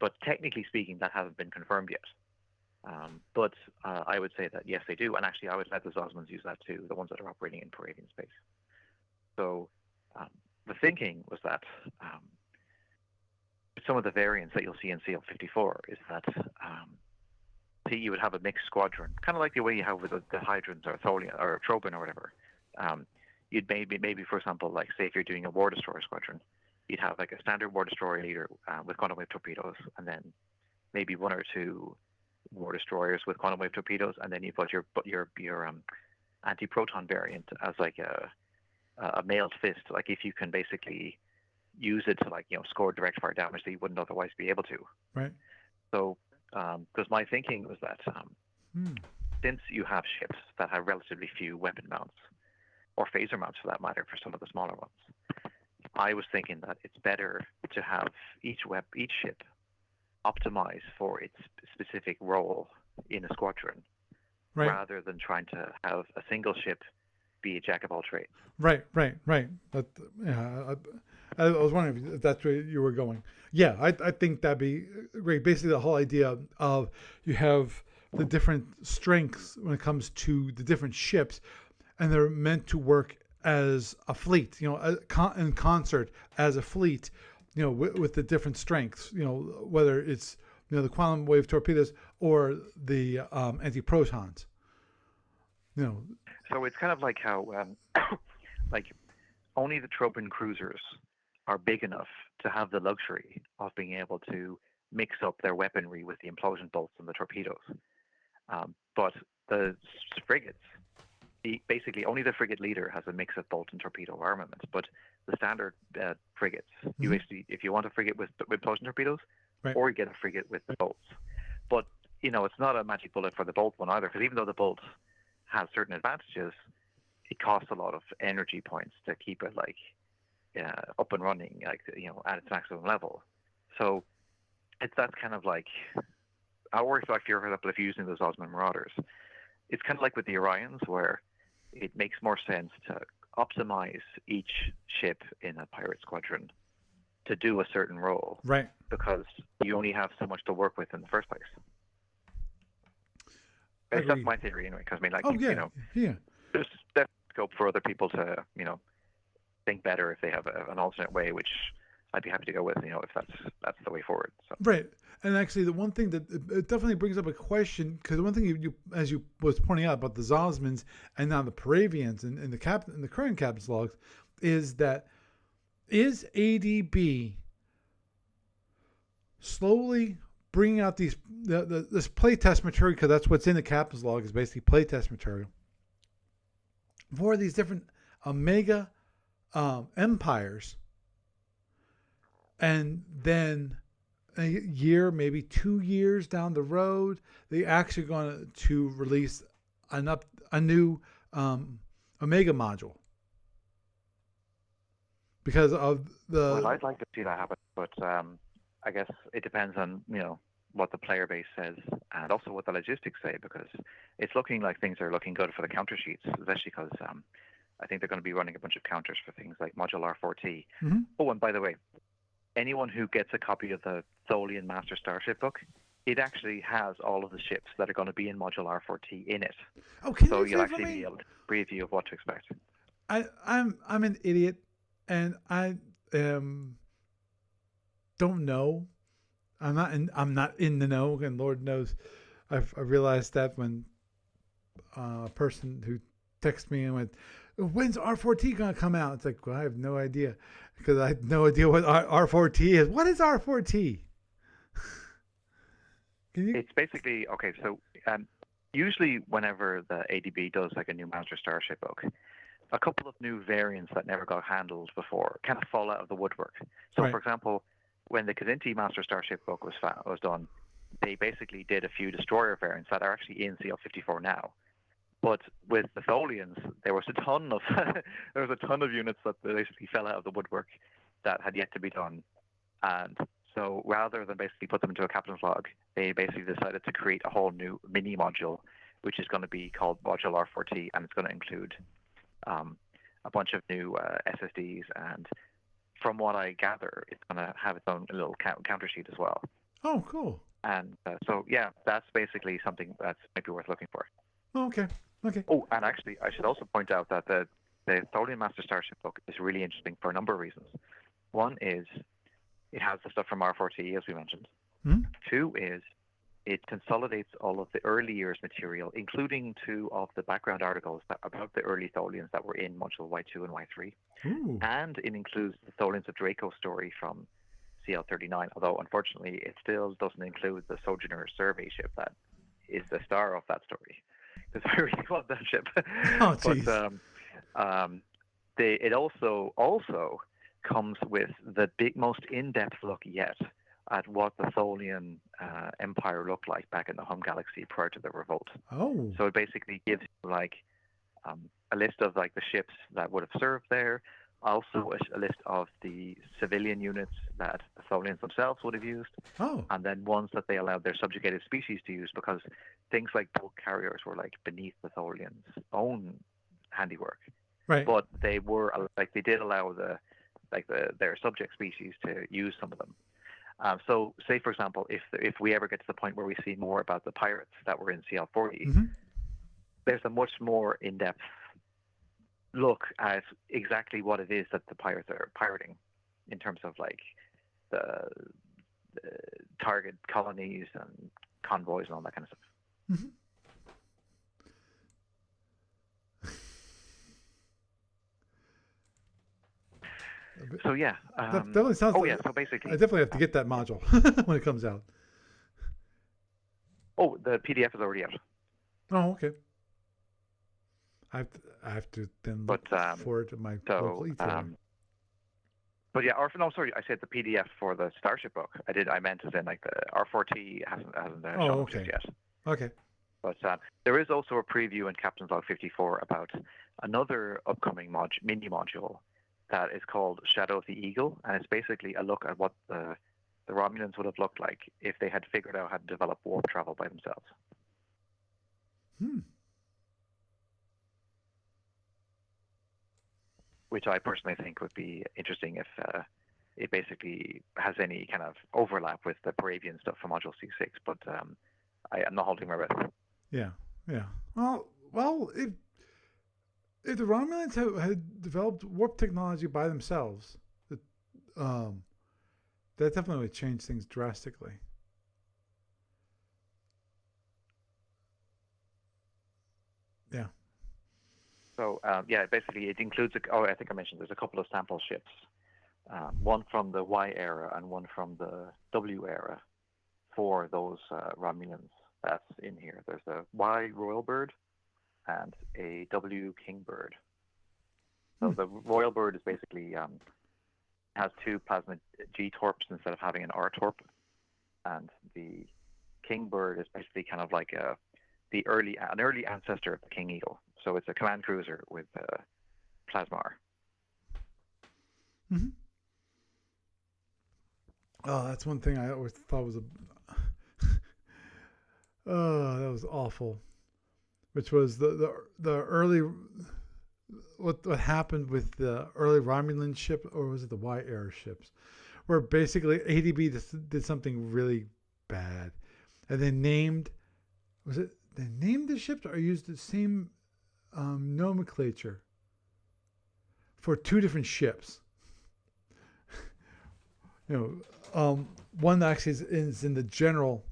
But technically speaking, that hasn't been confirmed yet. But I would say that, yes, they do. And actually, I would let the Zosmans use that too, the ones that are operating in Paravian space. So the thinking was that some of the variants that you'll see in CL54 is that you would have a mixed squadron, kind of like the way you have with the Hydrons or Tholian or Troban or whatever. You'd maybe, for example, like say if you're doing a War Destroyer squadron, you'd have like a standard War Destroyer leader with quantum wave torpedoes, and then maybe 1 or 2 War Destroyers with quantum wave torpedoes, and then you put your anti-proton variant as like a mailed fist. Like if you can basically use it to score direct fire damage that you wouldn't otherwise be able to. Right. So because my thinking was that since you have ships that have relatively few weapon mounts, or phaser mounts for that matter, for some of the smaller ones, I was thinking that it's better to have each ship optimize for its specific role in a squadron, rather than trying to have a single ship be a jack of all trades. Right. That, I was wondering if that's where you were going. Yeah, I think that'd be great. Basically, the whole idea of you have the different strengths when it comes to the different ships, and they're meant to work as a fleet, in concert as a fleet, with the different strengths, whether it's, the quantum wave torpedoes or the anti-protons, So it's kind of like how, like, only the Tropan cruisers are big enough to have the luxury of being able to mix up their weaponry with the implosion bolts and the torpedoes. But the frigates, basically only the frigate leader has a mix of bolt and torpedo armament. But the standard frigates, you basically, if you want a frigate with implosion torpedoes, or you get a frigate with the bolts. But it's not a magic bullet for the bolt one either, because even though the bolt has certain advantages, it costs a lot of energy points to keep it up and running, at its maximum level. So that's kind of like, I worry, for example, if you're using those Zosman Marauders, it's kind of like with the Orions, where it makes more sense to optimize each ship in a pirate squadron to do a certain role, Right. because you only have so much to work with in the first place. I That's agree. my theory anyway. Because I mean, like, Oh yeah, you know, yeah. there's definitely scope for other people to, you know, think better if they have an alternate way, which I'd be happy to go with, you know, if that's the way forward. So Right. And actually, the one thing that it definitely brings up a question, because the one thing you as you was pointing out about the Zosmans and now the Paravians and the current captain's logs, is that is ADB slowly bringing out this playtest material, because that's what's in the captain's log, is basically playtest material for these different Omega empires, and then a year, maybe 2 years down the road, they actually going to release a new Omega module, because of the. well, I'd like to see that happen, but I guess it depends on, you know, what the player base says and also what the logistics say, because it's looking like things are looking good for the counter sheets, especially because I think they're going to be running a bunch of counters for things like Module R4T. Mm-hmm. Oh, and by the way, anyone who gets a copy of the Tholian Master Starship book, it actually has all of the ships that are going to be in Module R4T in it. Oh, can So you you'll say for actually me? be able to preview of what to expect. I'm an idiot, and I don't know. I'm not in the know, and Lord knows, I realized that when a person who texted me and went, "When's R4T gonna come out?" It's like, well, I have no idea, because I have no idea what R4T is. What is R4T? Can you? It's basically, okay, so usually whenever the ADB does like a new Master Starship book, a couple of new variants that never got handled before kind of fall out of the woodwork. So, Right. for example, when the Kazinti Master Starship book was done, they basically did a few destroyer variants that are actually in CL54 now. But with the Tholians, there was a ton of units that basically fell out of the woodwork that had yet to be done. And so rather than basically put them into a captain's log, they basically decided to create a whole new mini module, which is going to be called Module R4T, and it's going to include a bunch of new SSDs, and from what I gather, it's going to have its own little counter sheet as well. Oh, cool. And so, yeah, that's basically something that's maybe worth looking for. Oh, okay. Okay. Oh, and actually, I should also point out that the Tholian Master Starship book is really interesting for a number of reasons. One is it has the stuff from R4T, as we mentioned. Mm-hmm. Two is it consolidates all of the early years material, including two of the background articles about the early Tholians that were in Module Y2 and Y3. Ooh. And it includes the Tholians of Draco story from CL39, although unfortunately it still doesn't include the Sojourner survey ship that is the star of that story, because I really want that ship. Oh, jeez. But it also comes with the most in-depth look yet at what the Tholian Empire looked like back in the home galaxy prior to the revolt. Oh. So it basically gives you like a list of like the ships that would have served there, also a list of the civilian units that the Tholians themselves would have used, Oh. and then ones that they allowed their subjugated species to use, because things like bulk carriers were like beneath the Tholians' own handiwork. Right. But they were like, they did allow their subject species to use some of them. So, say for example, if we ever get to the point where we see more about the pirates that were in CL40, Mm-hmm. there's a much more in-depth look at exactly what it is that the pirates are pirating, in terms of like the target colonies and convoys and all that kind of stuff. Mm-hmm. So yeah, That definitely sounds. oh like, yeah, so basically, I definitely have to get that module when it comes out. oh, the PDF is already out. Oh, okay. I have to then look for it in my local retailer. But yeah, or no, sorry, I said the PDF for the Starship book. I meant as in like the R4T hasn't shown up just yet. Okay. But there is also a preview in Captain's Log 54 about another upcoming mini module that is called Shadow of the Eagle, and it's basically a look at what the Romulans would have looked like if they had figured out how to develop warp travel by themselves. which I personally think would be interesting if it basically has any kind of overlap with the Paravian stuff from Module C6. But I'm not holding my breath. Yeah, yeah. Well, if the Romulans had developed warp technology by themselves, um, that definitely would change things drastically. Yeah. So basically it includes. I think I mentioned there's a couple of sample ships, one from the Y era and one from the W era, for those Romulans. That's in here. There's a Y Royal Bird and a W Kingbird. So the Royal Bird is basically has two plasma G torps instead of having an R torp, and the Kingbird is basically kind of like an early ancestor of the King Eagle. So it's a command cruiser with plasma R. Mm-hmm. Oh, that's one thing I always thought was oh, that was awful. Which was the early what happened with the early Romulan ship, or was it the Y era ships, where basically ADB did something really bad, and they named the ships or used the same nomenclature for two different ships. One actually is in the general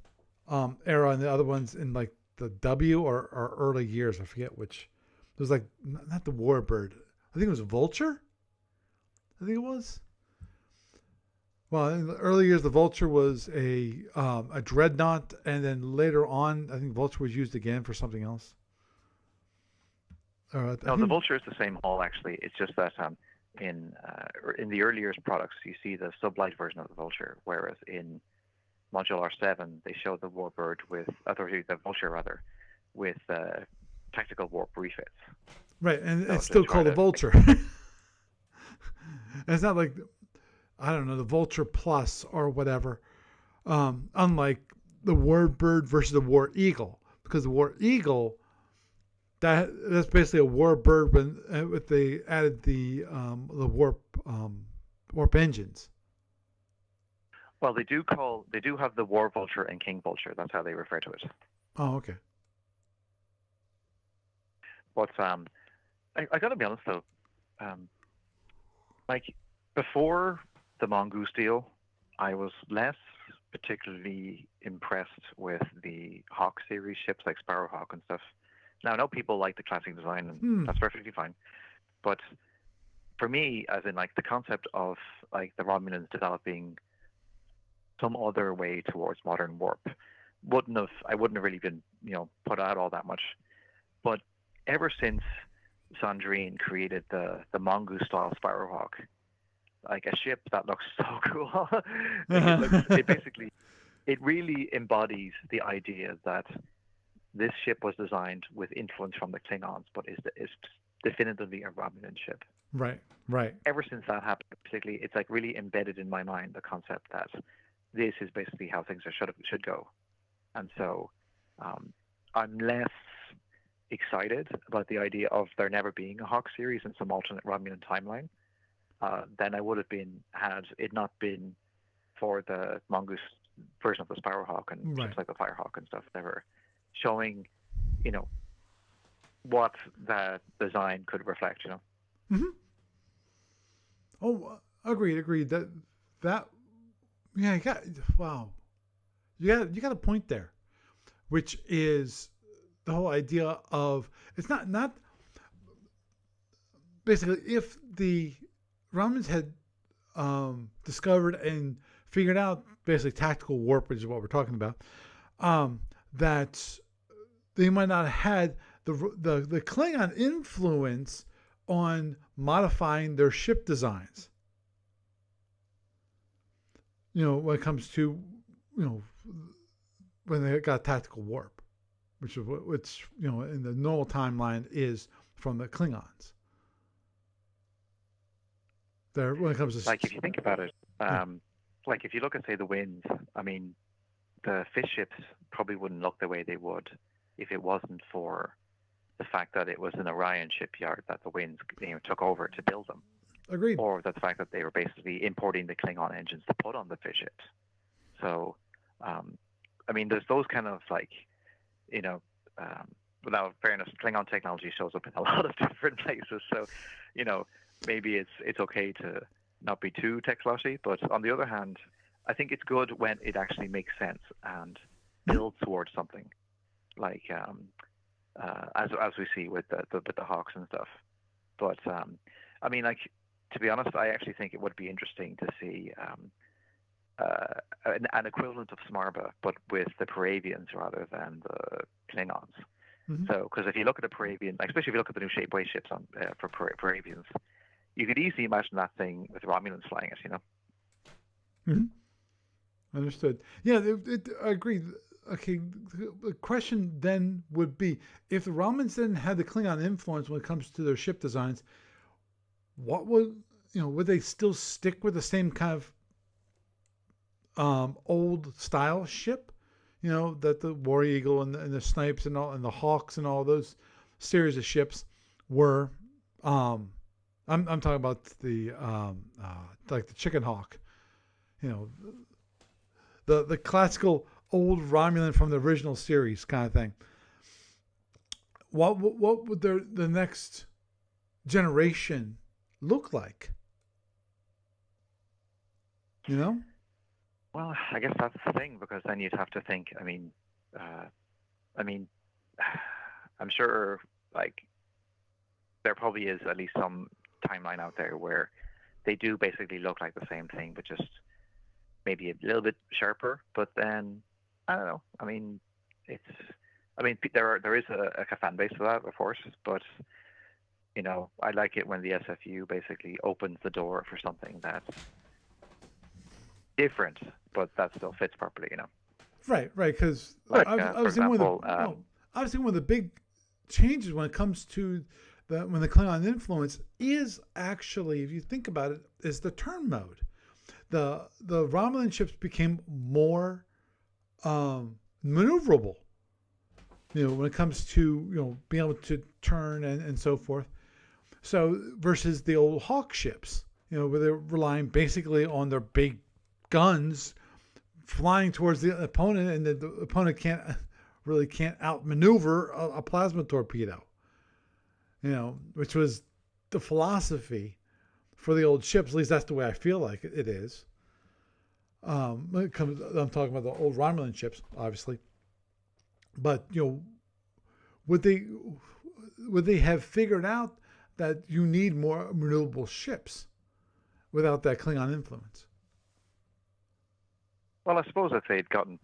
era, and the other one's in like the W or early years. I forget which. It was like not the Warbird. I think it was Vulture. I think it was. Well, in the early years, the Vulture was a dreadnought, and then later on, I think Vulture was used again for something else. No, the Vulture is the same hull actually. It's just that in the early years products, you see the sublight version of the Vulture, whereas in Module R7 they show the Warbird the Vulture rather, with tactical warp refits. Right, and it's still called the Vulture. It's not like, I don't know, the Vulture Plus or whatever. Unlike the Warbird versus the War Eagle, because the War Eagle, that's basically a Warbird with they added the warp engines. Well, they do have the War Vulture and King Vulture. That's how they refer to it. Oh, okay. But I got to be honest though, like before the Mongoose deal, I was less particularly impressed with the Hawk series ships like Sparrowhawk and stuff. Now I know people like the classic design, and that's perfectly fine. But for me, as in like the concept of like the Romulans developing some other way towards modern warp, I wouldn't have really been put out all that much. But ever since Sandrine created the Mongoose style Sparrowhawk, like a ship that looks so cool. It really embodies the idea that this ship was designed with influence from the Klingons, but is definitively a Romulan ship. Right. Ever since that happened, particularly, it's like really embedded in my mind the concept that this is basically how things should go. And so I'm less excited about the idea of there never being a Hawk series in some alternate Romulan timeline than I would have been had it not been for the Mongoose version of the Sparrowhawk and ships like the Firehawk and stuff. They were showing, what that design could reflect. Mm-hmm. Oh, agreed. That yeah, you got a point there, which is the whole idea of it's not basically if the Romans had discovered and figured out basically tactical warp, which is what we're talking about, that they might not have had the Klingon influence on modifying their ship designs. When it comes to when they got tactical warp, which in the normal timeline is from the Klingons. There, when it comes to if you think about it, like if you look at say the winds, I mean, the fish ships probably wouldn't look the way they would if it wasn't for the fact that it was an Orion shipyard that the Winds took over to build them, Agreed. or the fact that they were basically importing the Klingon engines to put on the fish ships. So, I mean, there's those kind of like, without fairness, Klingon technology shows up in a lot of different places. So, maybe it's okay to not be too tech flashy, but on the other hand, I think it's good when it actually makes sense and builds towards something, like as we see with the Hawks and stuff. But I mean, like, to be honest, I actually think it would be interesting to see an equivalent of Smarba, but with the Paravians rather than the Klingons. Mm-hmm. So, because if you look at the Paravian, especially if you look at the new Shapeway ships for Paravians, you could easily imagine that thing with Romulans flying it, Mm-hmm. Understood. Yeah, I agree. Okay, the question then would be, if the Romulans didn't have the Klingon influence when it comes to their ship designs, what would they still stick with the same kind of old style ship? That the War Eagle and the Snipes and the Hawks and all those series of ships were. I'm talking about the like the Chicken Hawk, the classical old Romulan from the original series kind of thing. What would the next generation look like? Well, I guess that's the thing, because then you'd have to think. I mean, I'm sure like there probably is at least some timeline out there where they do basically look like the same thing, but just maybe a little bit sharper. But then I don't know. I mean, there is a fan base for that, of course, but I like it when the SFU basically opens the door for something that's different, but that still fits properly, Right, because like, I was for thinking example, one of the big changes when it comes to when the Klingon influence is actually, if you think about it, is the turn mode. The Romulan ships became more maneuverable, when it comes to being able to turn and so forth. So versus the old Hawk ships, where they're relying basically on their big guns flying towards the opponent, and the opponent can't outmaneuver a plasma torpedo. Which was the philosophy for the old ships. At least that's the way I feel like it is. I'm talking about the old Romulan ships, obviously. But would they have figured out that you need more maneuverable ships without that Klingon influence? Well, I suppose if they'd gotten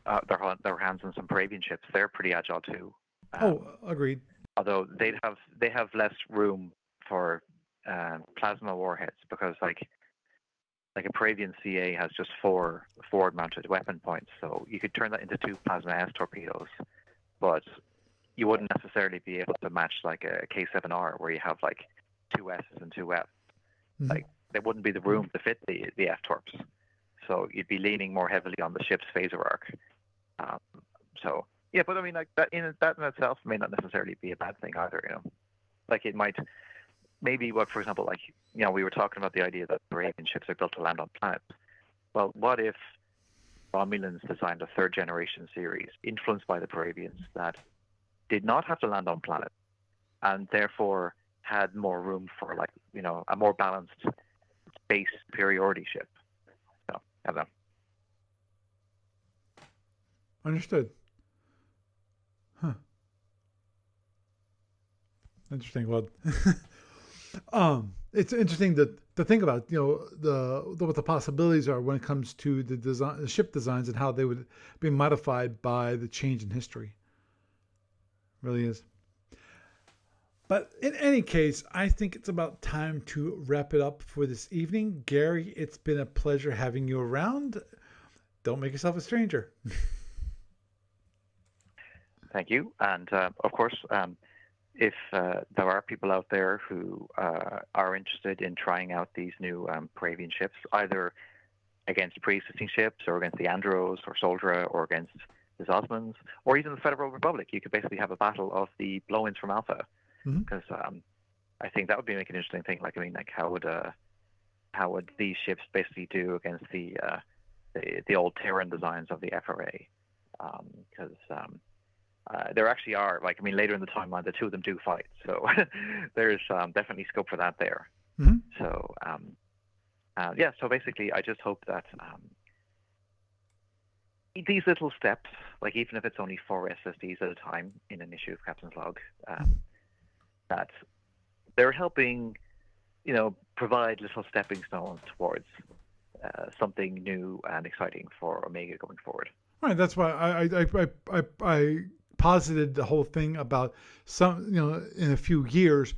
their hands on some Paravian ships, they're pretty agile too. Agreed. Although they have less room for plasma warheads, because like a Paravian CA has just 4 forward-mounted weapon points, so you could turn that into 2 plasma S torpedoes, but you wouldn't necessarily be able to match like a K7R where you have like 2 S's and 2 F's. Mm-hmm. Like there wouldn't be the room to fit the F torps. So you'd be leaning more heavily on the ship's phaser arc. So yeah, but I mean, like that in itself may not necessarily be a bad thing either. Like it might, maybe what, for example, like we were talking about the idea that Paravian ships are built to land on planets. Well, what if Romulans designed a 3rd generation series influenced by the Paravians that did not have to land on planets, and therefore had more room for like a more balanced space superiority ship? I don't know. Understood. Huh. Interesting. Well, it's interesting to think about, what the possibilities are when it comes to the ship designs and how they would be modified by the change in history. It really is. But in any case, I think it's about time to wrap it up for this evening. Gary, it's been a pleasure having you around. Don't make yourself a stranger. Thank you. And of course, if there are people out there who are interested in trying out these new Paravian ships, either against pre-existing ships or against the Andros or Soldra or against the Osmans or even the Federal Republic, you could basically have a battle of the blow-ins from Alpha. Mhm. because I think that would be like an interesting thing. Like, I mean, like how would these ships basically do against the old Terran designs of the FRA? Because there actually are, like, I mean, later in the timeline, the two of them do fight, so there's definitely scope for that there. Mhm. So yeah, so basically, I just hope that these little steps, like even if it's only 4 SSDs at a time in an issue of Captain's Log, that they're helping, provide little stepping stones towards something new and exciting for Omega going forward. Right. That's why I posited the whole thing about some, in a few years,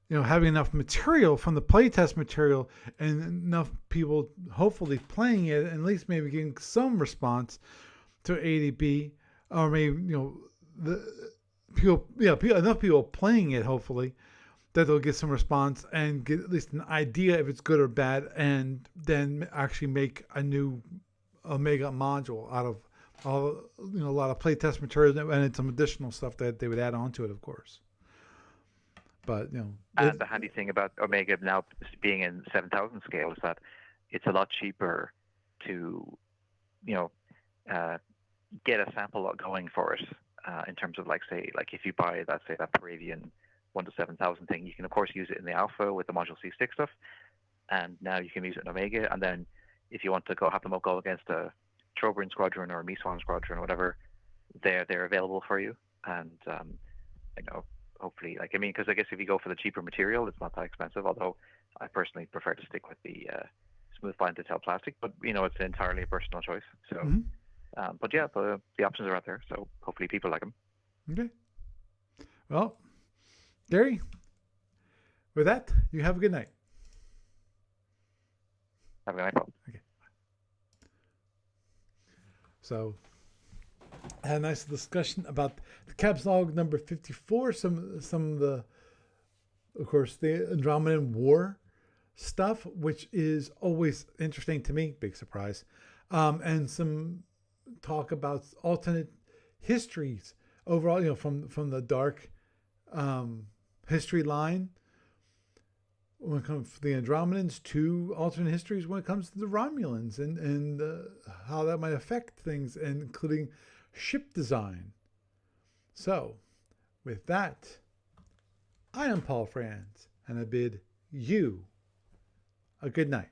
having enough material from the playtest material and enough people hopefully playing it, and at least maybe getting some response to ADB, or maybe, the people, enough people playing it, hopefully, that they'll get some response and get at least an idea if it's good or bad, and then actually make a new Omega module out of all, a lot of playtest material and some additional stuff that they would add on to it, of course. But and the handy thing about Omega now being in 7,000 scale is that it's a lot cheaper to get a sample lot going for it, in terms of, like, say, like if you buy that Paravian 1 to 7,000 thing, you can of course use it in the alpha with the module C6 stuff, and now you can use it in Omega, and then if you want to have them go against a Trobrian squadron or a Miswan squadron or whatever, they're available for you. And hopefully, like, I mean, because I guess if you go for the cheaper material, it's not that expensive, although I personally prefer to stick with the smooth bind to tell plastic, but it's entirely a personal choice. So but yeah, the options are out there, so hopefully people like them. Okay. Well, Gary, with that, you have a good night. Have a good night, Paul. Okay. So, I had a nice discussion about the Captain's Log number 54, some of the, of course, the Andromedan War stuff, which is always interesting to me, big surprise, and some talk about alternate histories overall, from the dark history line when it comes to the Andromedans, to alternate histories when it comes to the Romulans, and how that might affect things, and including ship design. So, with that, I am Paul Franz, and I bid you a good night.